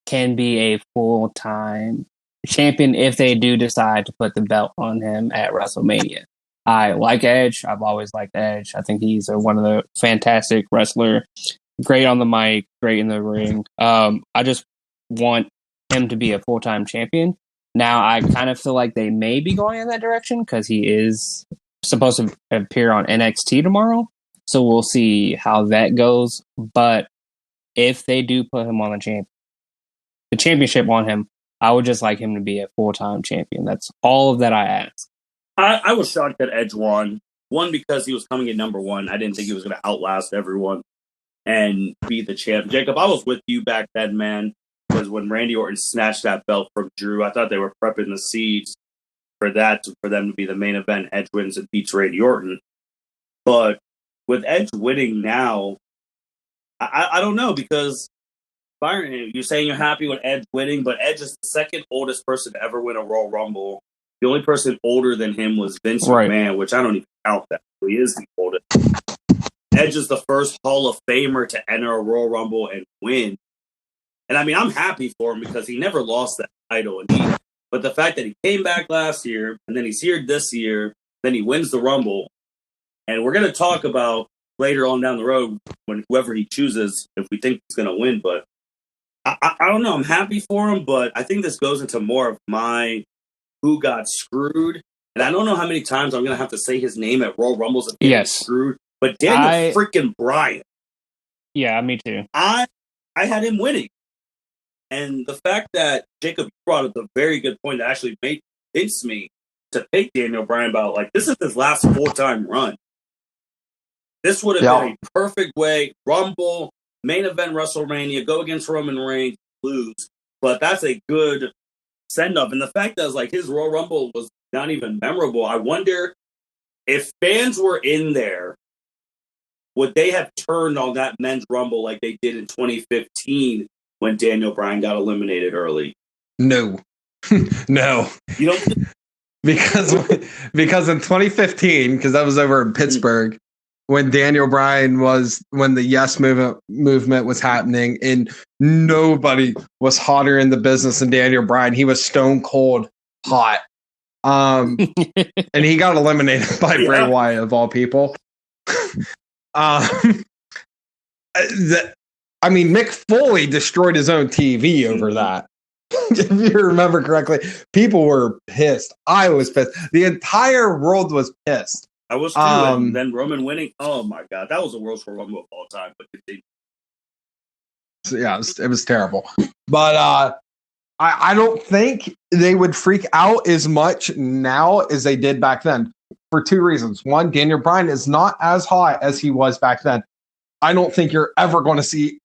can be a full-time champion if they do decide to put the belt on him at WrestleMania. I like Edge. I've always liked Edge. I think he's one of the fantastic wrestler. Great on the mic, great in the ring. I just want him to be a full-time champion. Now, I kind of feel like they may be going in that direction because he is supposed to appear on NXT tomorrow. So we'll see how that goes. But if they do put him on the championship on him, I would just like him to be a full-time champion. That's all of that I ask. I was shocked that Edge won. One, because he was coming in number 1. I didn't think he was going to outlast everyone and be the champ. Jacob, I was with you back then, man, because when Randy Orton snatched that belt from Drew, I thought they were prepping the seeds for them to be the main event. Edge wins and beats Randy Orton. But with Edge winning now, I don't know, because Byron, you're saying you're happy with Edge winning, but Edge is the second oldest person to ever win a Royal Rumble. The only person older than him was Vince McMahon, which I don't even count that. He is the oldest. Edge is the first Hall of Famer to enter a Royal Rumble and win. And I mean, I'm happy for him because he never lost that title. But the fact that he came back last year, and then he's here this year, then he wins the Rumble. And we're going to talk about later on down the road when whoever he chooses, if we think he's going to win. But I don't know. I'm happy for him, but I think this goes into more of my who got screwed. And I don't know how many times I'm going to have to say his name at Royal Rumbles if he gets screwed. But Daniel freaking Bryan. Yeah, me too. I had him winning. And the fact that Jacob brought up a very good point that actually convinced me to pick Daniel Bryan about, like, this is his last full-time run. This would have been a perfect way. Rumble, main event WrestleMania, go against Roman Reigns, lose. But that's a good send-off. And the fact that, like, his Royal Rumble was not even memorable, I wonder if fans were in there, would they have turned on that men's Rumble like they did in 2015 when Daniel Bryan got eliminated early? No. No. You don't? Because in 2015, because that was over in Pittsburgh, when Daniel Bryan when the Yes movement was happening, and nobody was hotter in the business than Daniel Bryan. He was stone cold hot. And he got eliminated by Bray Wyatt, of all people. Mick Foley destroyed his own TV over that. If you remember correctly, people were pissed. I was pissed. The entire world was pissed. I was too. And then Roman winning. Oh my God, that was the worst Royal Rumble of all time. But yeah, it was terrible. But I don't think they would freak out as much now as they did back then for two reasons. One, Daniel Bryan is not as hot as he was back then. I don't think you're ever going to see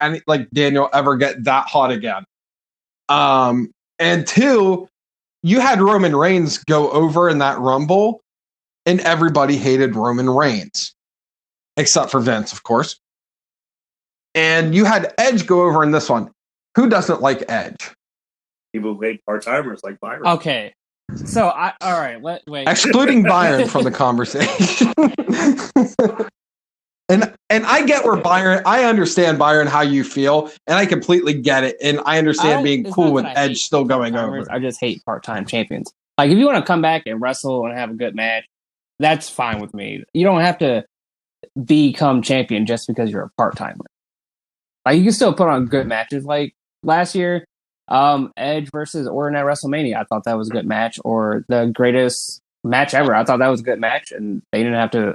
Daniel ever get that hot again. And two, you had Roman Reigns go over in that Rumble, and everybody hated Roman Reigns, except for Vince, of course. And you had Edge go over in this one. Who doesn't like Edge? People hate part-timers like Byron. Okay. So, all right, wait. Excluding Byron from the conversation. And I get where I understand, Byron, how you feel, and I completely get it. And I understand being cool with Edge still going over. I just hate part-time champions. Like, if you want to come back and wrestle and have a good match, that's fine with me. You don't have to become champion just because you're a part-timer. Like, you can still put on good matches. Like, last year, Edge versus Orton at WrestleMania, I thought that was a good match. Or the greatest match ever, I thought that was a good match. And they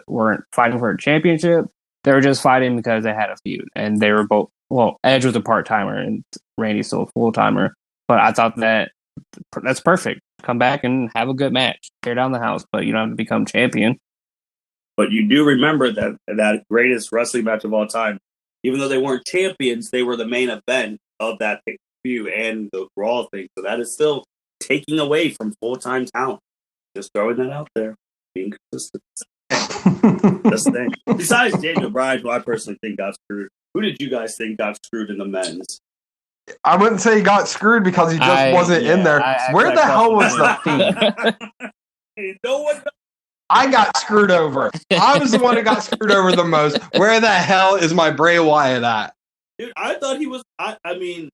weren't fighting for a championship. They were just fighting because they had a feud, and they were both. Well, Edge was a part-timer, and Randy's still a full-timer. But I thought that's perfect. Come back and have a good match, tear down the house, but you don't have to become champion. But you do remember that greatest wrestling match of all time. Even though they weren't champions, they were the main event of that pay-per-view and the Raw thing. So that is still taking away from full-time talent. Just throwing that out there, being consistent. That's the thing. Besides Daniel Bryan, who I personally think got screwed, who did you guys think got screwed in the men's? I wouldn't say he got screwed because he just wasn't in there. Where the hell was the Fiend? No one knows. I got screwed over. I was the one that got screwed over the most. Where the hell is my Bray Wyatt at? Dude, I thought he was... I mean,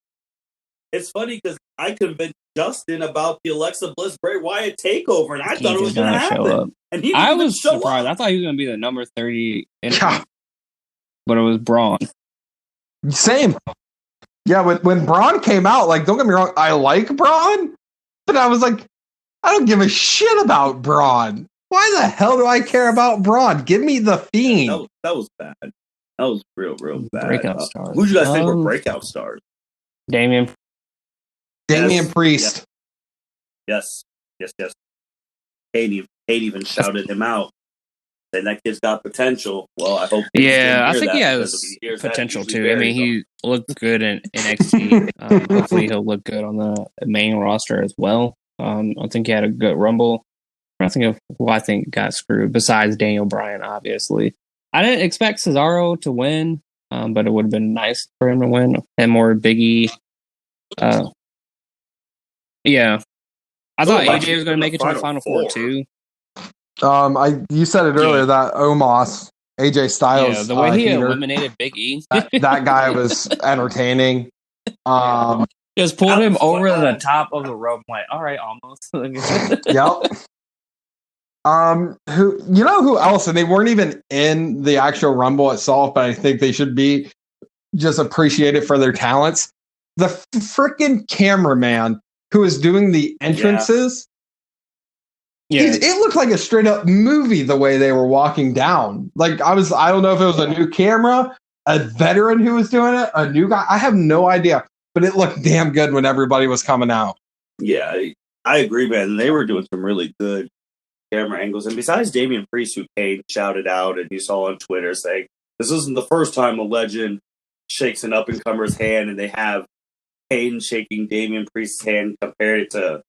it's funny because I convinced Justin about the Alexa Bliss Bray Wyatt takeover, and I thought it was going to happen. And I was surprised. I thought he was going to be the number 30, but it was Braun. Same. Yeah, when Braun came out, like, don't get me wrong, I like Braun, but I was like, I don't give a shit about Braun. Why the hell do I care about Braun? Give me the Fiend. That was bad. That was real bad. Breakout stars. Who did you guys think were breakout stars? Damian Priest. Yes. Kate even shouted him out, saying that kid's got potential. Well, I hope. Yeah, I think he has potential too. I mean, he looked good in NXT. Hopefully, he'll look good on the main roster as well. I think he had a good Rumble. I think of who I think got screwed besides Daniel Bryan. Obviously, I didn't expect Cesaro to win, but it would have been nice for him to win. And more Biggie. Yeah, I thought AJ was going to make it to the Final Four too. You said it earlier that Omos, AJ Styles, the way he eliminated Big E, that guy was entertaining. Just pulled him over the top of the rope. I'm like, all right, almost. Yep. Who else? And they weren't even in the actual Rumble itself, but I think they should be just appreciated for their talents. The freaking cameraman who was doing the entrances. Yeah. It looked like a straight up movie the way they were walking down. Like I don't know if it was a new camera, a veteran who was doing it, a new guy. I have no idea, but it looked damn good when everybody was coming out. Yeah, I agree, man. They were doing some really good camera angles. And besides Damian Priest, who Kate shouted out and you saw on Twitter saying, this isn't the first time a legend shakes an up-and-comer's hand, and they have Kane shaking Damian Priest's hand compared it to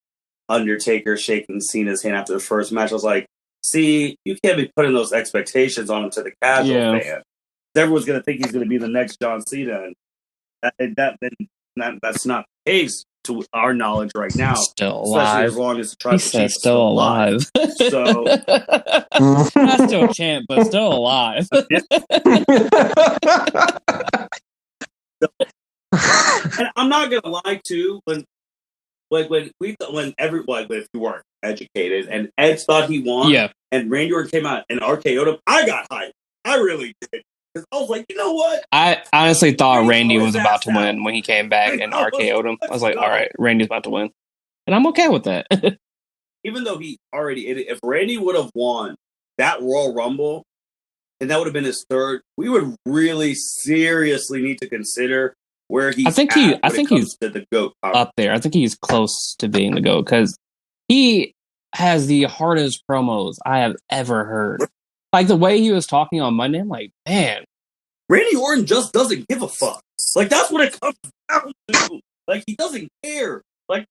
Undertaker shaking Cena's hand after the first match. I was like, see, you can't be putting those expectations on him to the casual fan. Everyone's going to think he's going to be the next John Cena. And that's not the case to our knowledge right now. Still alive. As long as the Tribal Chief is still alive. So not still a champ, but still alive. And I'm not gonna lie too. When if you weren't educated and Edge thought he won, and Randy Orton came out and RKO'd him, I got hyped. I really did. Because I was like, you know what? I honestly thought Randy was about to win when he came back and RKO'd him. I was like, all right, Randy's about to win. And I'm okay with that. Even though if Randy would have won that Royal Rumble, and that would have been his third, we would really seriously need to consider where he's I think he's to the GOAT up there. I think he's close to being the GOAT because he has the hardest promos I have ever heard. Like the way he was talking on Monday, I'm like, man. Randy Orton just doesn't give a fuck. Like, that's what it comes down to. Like, he doesn't care. Like,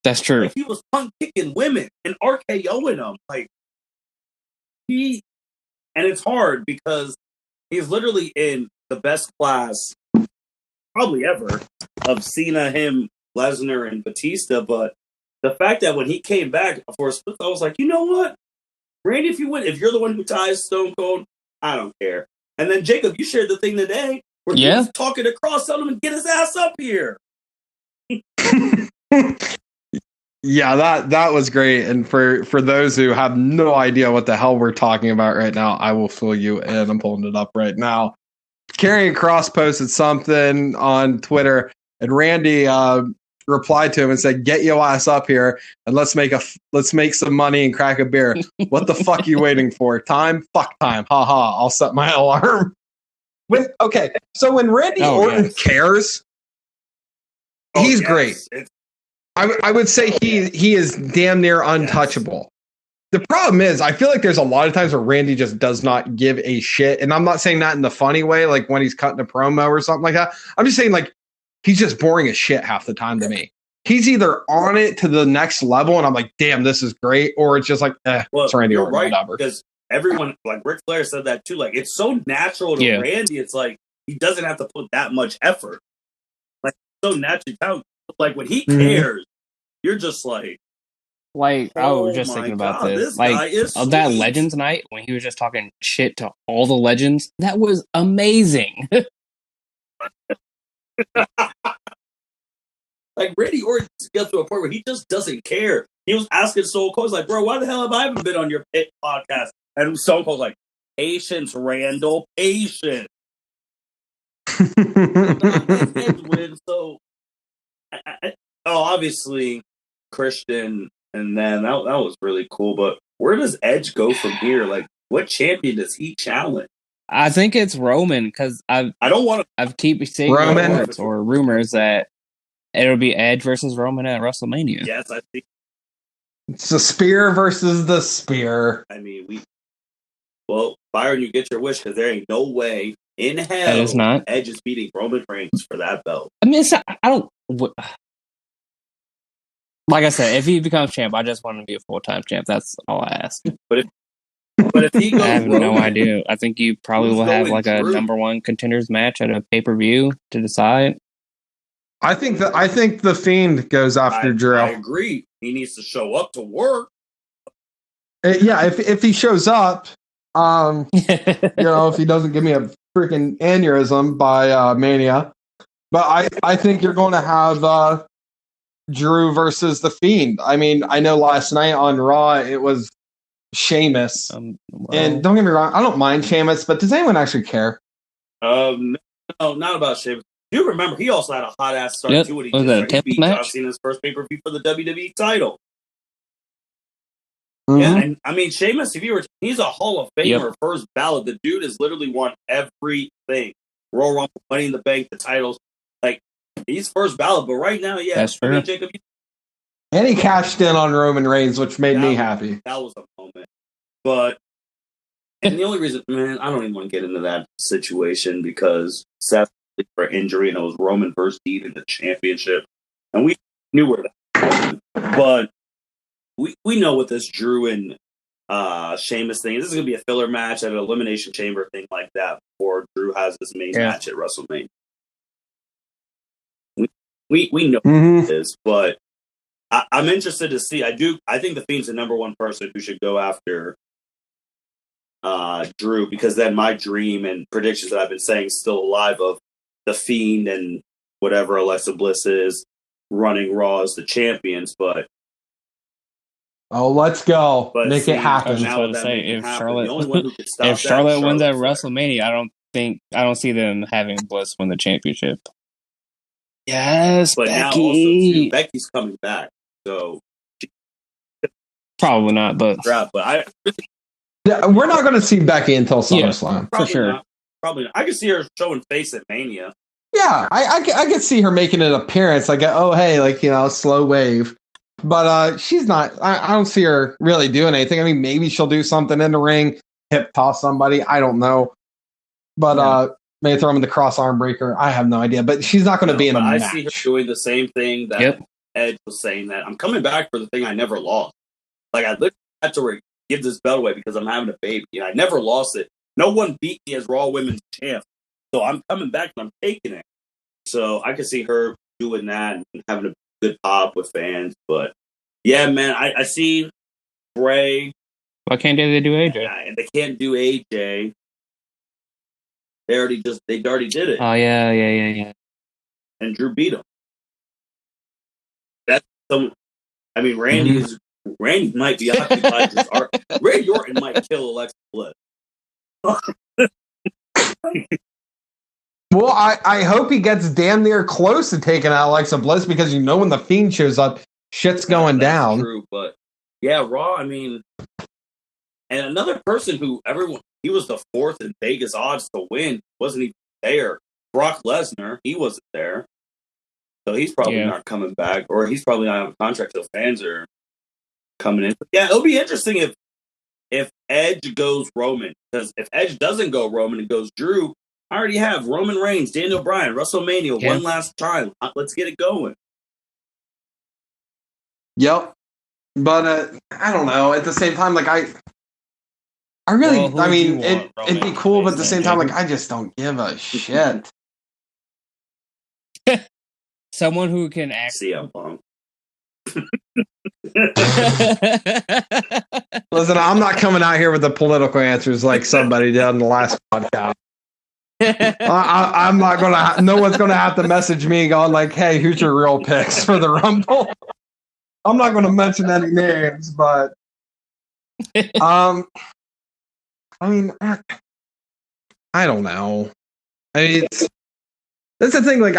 that's true. Like, he was punk kicking women and RKOing them. Like, and it's hard because he's literally in the best class probably ever of Cena, him, Lesnar, and Batista. But the fact that when he came back for a split, I was like, you know what? Randy, if you're the one who ties Stone Cold, I don't care. And then Jacob, you shared the thing today where he was talking across, telling him to get his ass up here. Yeah, that was great. And for those who have no idea what the hell we're talking about right now, I will fill you in. I'm pulling it up right now. Karrion Kross posted something on Twitter, and Randy replied to him and said, "Get your ass up here and let's make some money and crack a beer." What the fuck are you waiting for? Time? Fuck time. Ha ha. I'll set my alarm. So when Randy Orton cares, he's great. I would say he is damn near untouchable. The problem is, I feel like there's a lot of times where Randy just does not give a shit. And I'm not saying that in the funny way, like when he's cutting a promo or something like that. I'm just saying, like, he's just boring as shit half the time to me. He's either on it to the next level, and I'm like, damn, this is great, or it's just like, it's Randy Orton, right, whatever. Because everyone, like Ric Flair said that too, like, it's so natural to Randy. It's like, he doesn't have to put that much effort. Like, so naturally, like, when he cares, you're just like, I was just thinking about this. Like, of that Legends night when he was just talking shit to all the legends, that was amazing. Like, Randy Orton gets to a point where he just doesn't care. He was asking Stone Cold, like, bro, why the hell have I haven't been on your pit podcast? And Stone Cold's like, patience, Randall, patience. So, obviously, Christian, and then that was really cool. But where does Edge go from here? Like, what champion does he challenge? I think it's Roman, because I keep seeing reports or rumors that it'll be Edge versus Roman at WrestleMania. Yes, I think it's the spear versus the spear. I mean, Byron, you get your wish, because there ain't no way in hell Edge is beating Roman Reigns for that belt. I mean, like I said, if he becomes champ, I just want him to be a full-time champ. That's all I ask. But if he goes, I have no idea. I think you probably will have like a number one contenders match at a pay-per-view to decide. I think the Fiend goes after Drew. I agree. He needs to show up to work. Yeah, if he shows up, if he doesn't give me a freaking aneurysm by Mania, but I think you're going to have Drew versus the Fiend. I mean, I know last night on Raw it was Sheamus, and don't get me wrong, I don't mind Sheamus, but does anyone actually care? No, not about Sheamus. You remember he also had a hot ass start too when he beat John Cena's first pay-per-view for the WWE title. Mm-hmm. Yeah, and I mean Sheamus, he's a Hall of Famer, first ballot. The dude has literally won everything: Royal Rumble, Money in the Bank, the titles. Like, he's first ballot, but right now, that's fair. I mean, Jacob, and he cashed in on Roman Reigns, which made me happy. That was a moment. But and the only reason, man, I don't even want to get into that situation because Seth for injury, and it was Roman versus Dean in the championship, and we knew where that was. But we know what this Drew and Sheamus thing is. This is going to be a filler match at an Elimination Chamber thing like that before Drew has his main match at WrestleMania. We know what it is, but I'm interested to see. I think the Fiend's the number one person who should go after Drew, because then my dream and predictions that I've been saying is still alive of the Fiend and whatever Alexa Bliss is running Raw as the champions. But let's go. Make it happen. If Charlotte wins at WrestleMania, I don't see them having Bliss win the championship. Yes, but Becky. Now also too, Becky's coming back, so probably not. But we're not going to see Becky until SummerSlam for sure. Probably not. I could see her showing face at Mania. Yeah, I could see her making an appearance, like, slow wave. But she's not. I don't see her really doing anything. I mean, maybe she'll do something in the ring, hip toss somebody. I don't know. But maybe throw him in the cross arm breaker. I have no idea. But she's not going to be in a match. I see her doing the same thing that Edge was saying, that I'm coming back for the thing I never lost. Like, I literally had to give this belt away because I'm having a baby. And I never lost it. No one beat me as Raw Women's champ. So I'm coming back and I'm taking it. So I could see her doing that and having a good pop with fans. But yeah, man, I see Bray. Why can't they do AJ? And they can't do AJ. They already did it. Oh yeah. And Drew beat him. That's some. I mean, Randy might be occupied. Randy Orton might kill Alexa Bliss. Well, I hope he gets damn near close to taking out Alexa Bliss because when the Fiend shows up, shit's going down. True, but yeah, Raw. I mean, and another person who he was the fourth in Vegas odds to win, wasn't even there. Brock Lesnar, he wasn't there, so he's probably not coming back, or he's probably not on contract. So fans are coming in. But yeah, it'll be interesting if Edge goes Roman, because if Edge doesn't go Roman and goes Drew, I already have Roman Reigns, Daniel Bryan, WrestleMania one last time. Let's get it going. Yep, but I don't know. At the same time, like I really, I mean, it'd be cool, but at the same time, like I just don't give a shit. Someone who can act. CM Punk. Listen, I'm not coming out here with the political answers like somebody did in the last podcast. I'm not gonna. No one's gonna have to message me going like, "Hey, who's your real picks for the Rumble?" I'm not gonna mention any names, but I mean, I don't know. I mean, that's the thing. Like,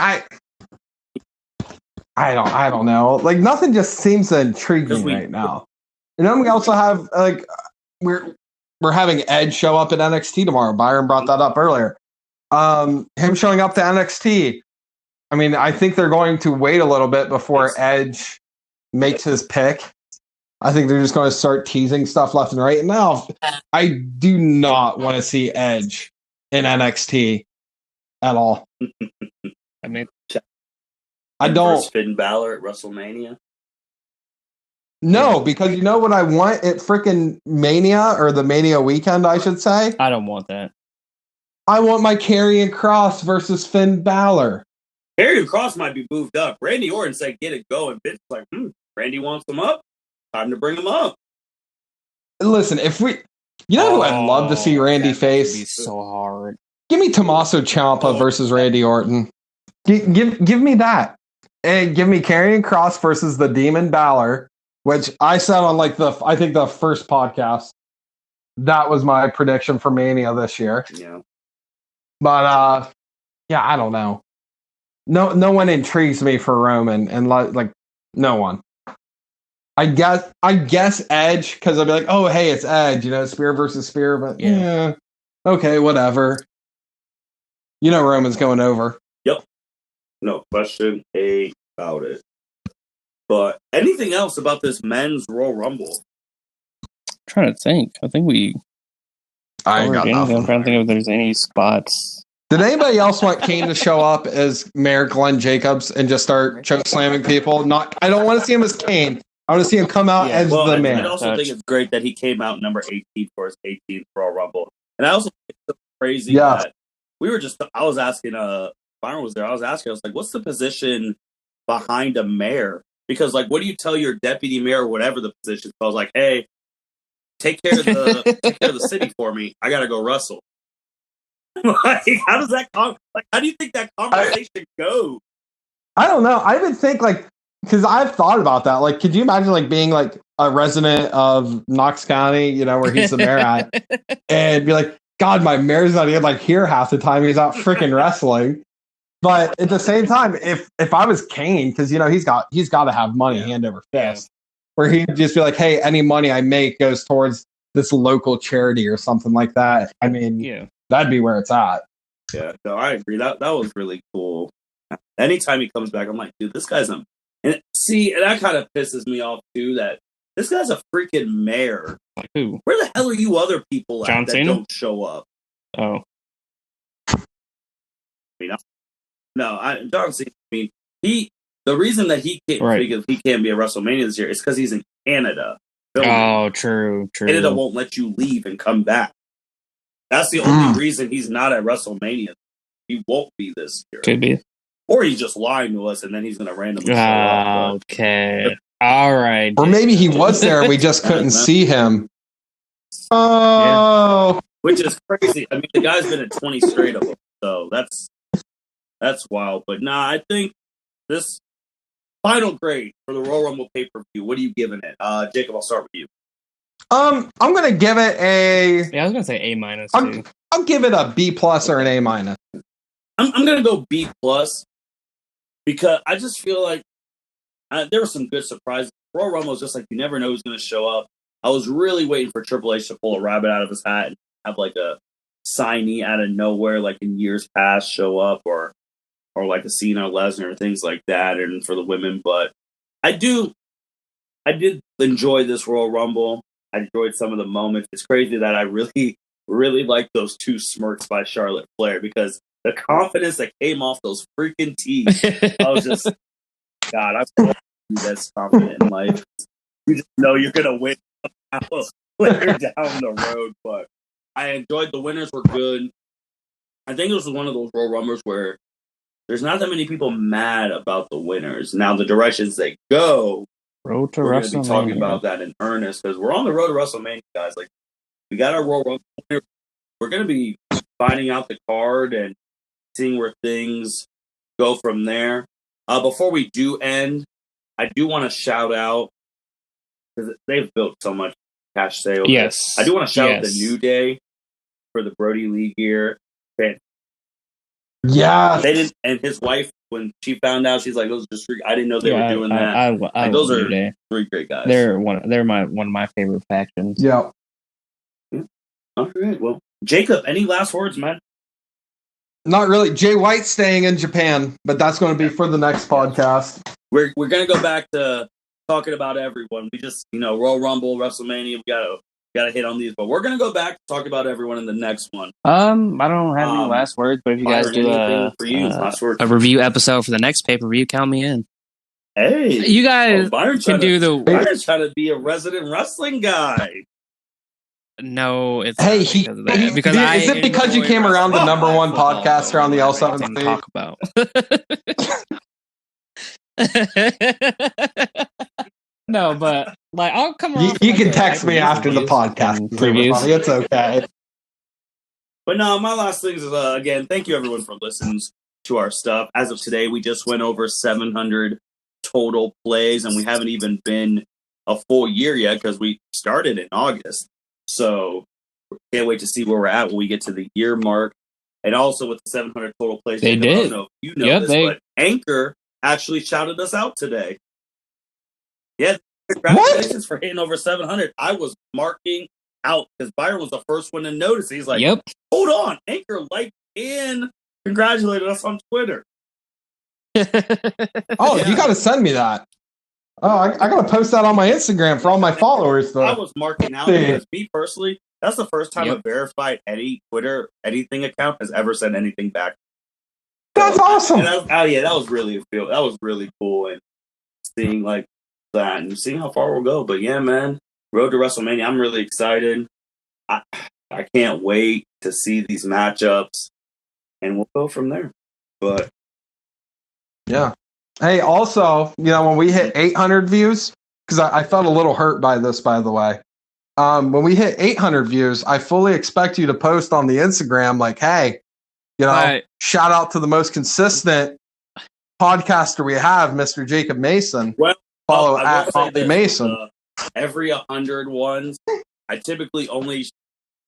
I don't know. Like, nothing just seems to intrigue me right now. And then we also have like we're having Edge show up at NXT tomorrow. Byron brought that up earlier. Him showing up to NXT. I mean, I think they're going to wait a little bit before Edge makes his pick. I think they're just going to start teasing stuff left and right. And now, I do not want to see Edge in NXT at all. I mean, I don't. Finn Balor at WrestleMania. No, because you know what I want at freaking Mania, or the Mania weekend, I should say? I don't want that. I want my Karrion Kross versus Finn Balor. Karrion Kross might be moved up. Randy Orton said, get it going. Vince like, Randy wants him up. Time to bring him up. Listen, if we... You know who I'd love to see Randy face? Be so hard. Give me Tommaso Ciampa versus Randy Orton. Give me that. And give me Karrion Kross versus the Demon Balor, which I said on like I think the first podcast. That was my prediction for Mania this year. Yeah. But yeah, I don't know. No one intrigues me for Roman, and like no one. I guess Edge, because I'll be like, oh hey, it's Edge, spear versus spear, but yeah, okay, whatever. Roman's going over. Yep. No question about it. But anything else about this men's Royal Rumble? I'm trying to think. I think we. I ain't got nothing. I'm trying to think if there's any spots. Did anybody else want Kane to show up as Mayor Glenn Jacobs and just start choke slamming people? I don't want to see him as Kane. I want to see him come out as the man. I also think it's great that he came out number 18 for his 18th Royal Rumble. And I also think it's crazy that I was asking, Byron was there, I was like, what's the position behind a mayor? Because, like, what do you tell your deputy mayor or whatever the position is? So I was like, hey, take care of the city for me. I got to go wrestle. Like, how does that how do you think that conversation goes? I don't know. I would think because I've thought about that. Like, could you imagine being like a resident of Knox County, where he's the mayor at, and be like, God, my mayor's not even here half the time. He's out freaking wrestling. But at the same time, if I was Kane, because he's got to have money hand over fist, where he'd just be like, hey, any money I make goes towards this local charity or something like that. I mean, that'd be where it's at. Yeah, no, I agree. That was really cool. Anytime he comes back, I'm like, dude, this guy's and that kind of pisses me off too. That this guy's a freaking mayor. Who? Where the hell are you other people John that Cena? Don't show up? Oh, John Cena. I mean, the reason that he can't because he can't be at WrestleMania this year is because he's in Canada. Oh, true. Canada won't let you leave and come back. That's the only reason he's not at WrestleMania. He won't be this year. Could be. Or he's just lying to us, and then he's going to randomly show up. Okay. All right. Or maybe he was there, we just couldn't see him. Oh. which is crazy. I mean, the guy's been at 20 straight of them, so that's wild. But nah, I think this final grade for the Royal Rumble pay-per-view, what are you giving it? Jacob, I'll start with you. I'm gonna give it a. Yeah, I was gonna say A- too. I'll give it a B+ or an A-. I'm gonna go B+ because I just feel like there were some good surprises. Royal Rumble is just like you never know who's gonna show up. I was really waiting for Triple H to pull a rabbit out of his hat and have like a signee out of nowhere, like in years past, show up, or like a Cena, Lesnar, things like that, and for the women. But I did enjoy this Royal Rumble. I enjoyed some of the moments. It's crazy that I really, really like those 2 smirks by Charlotte Flair because the confidence that came off those freaking teeth. I was just, God, I'm so that's confident in life. You just know you're gonna win later down the road. But I enjoyed the winners were good. I think it was one of those Royal Rumbles where there's not that many people mad about the winners. Now the directions they go, Road to we're going to be talking WrestleMania. about that in earnest because we're on the road to WrestleMania, guys. Like we got our Royal Rumble. We're going to be finding out the card and seeing where things go from there. Before we do end, I do want to shout out because they've built so much cash sales. Yes, I do want to shout out the New Day for the Brody Lee gear. Yeah, They didn't, and his wife, when she found out, she's like, "Those are just three." I didn't know they were doing that. I those love are New Day. 3 great guys. They're one of my favorite factions. Yeah. All right. Well, Jacob, any last words, man? Not really. Jay White's staying in Japan, but that's going to be for the next podcast. We're gonna go back to talking about everyone. We just Royal Rumble, WrestleMania. We gotta hit on these, but we're gonna go back to talk about everyone in the next one. I don't have any last words, but if you guys Byron, do a review episode for the next pay-per-view, count me in. Hey, you guys Byron's can do Byron's trying to be a resident wrestling guy. No, it's hey, because of that. Because is it because you came around the number one podcaster on the L7 to talk about? No, but like I'll come on. You can text me after the podcast. Previews. It's okay. But no, my last thing is again, thank you everyone for listening to our stuff. As of today, we just went over 700 total plays, and we haven't even been a full year yet because we started in August. So can't wait to see where we're at when we get to the year mark. And also with the 700 total plays, they did. I don't know if you know this, but Anchor actually shouted us out today. Yeah, congratulations for hitting over 700. I was marking out because Byron was the first one to notice. He's like, hold on, Anchor liked and congratulated us on Twitter. Oh, you got to send me that. Oh, I got to post that on my Instagram for all my followers. Though. I was marking out because me personally, that's the first time a verified Twitter anything account has ever sent anything back. That's awesome. That was really cool, and seeing like that and seeing how far we'll go. But yeah, man, road to WrestleMania. I'm really excited. I can't wait to see these matchups, and we'll go from there. But yeah. Hey, also, when we hit 800 views, because I felt a little hurt by this, by the way. When we hit 800 views, I fully expect you to post on the Instagram, like, hey, shout out to the most consistent podcaster we have, Mr. Jacob Mason. Well, follow at Holly Mason. Every 100 ones, I typically only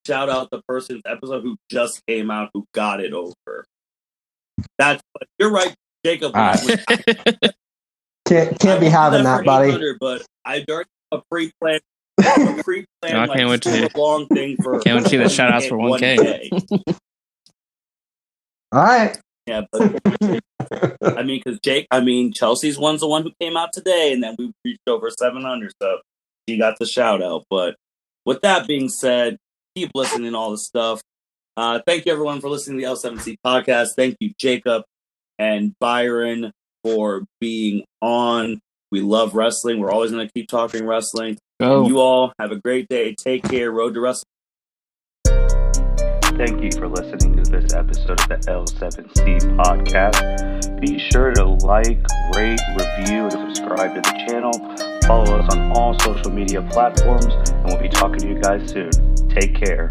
shout out the person's episode who just came out, who got it over. You're right. Jacob, can't be having that, buddy. But I during a pre-plan. I can't wait to long thing for. Can't wait to see the shout outs for 1K. All right. Yeah, but Chelsea's one's the one who came out today, and then we reached over 700, so she got the shout out. But with that being said, keep listening to all the stuff. Thank you everyone for listening to the L7C podcast. Thank you, Jacob and Byron, for being on. We love wrestling. We're always going to keep talking wrestling. And you all have a great day. Take care. Road to wrestling. Thank you for listening to this episode of the L7C podcast. Be sure to like, rate, review, and subscribe to the channel. Follow us on all social media platforms, and we'll be talking to you guys soon. Take care.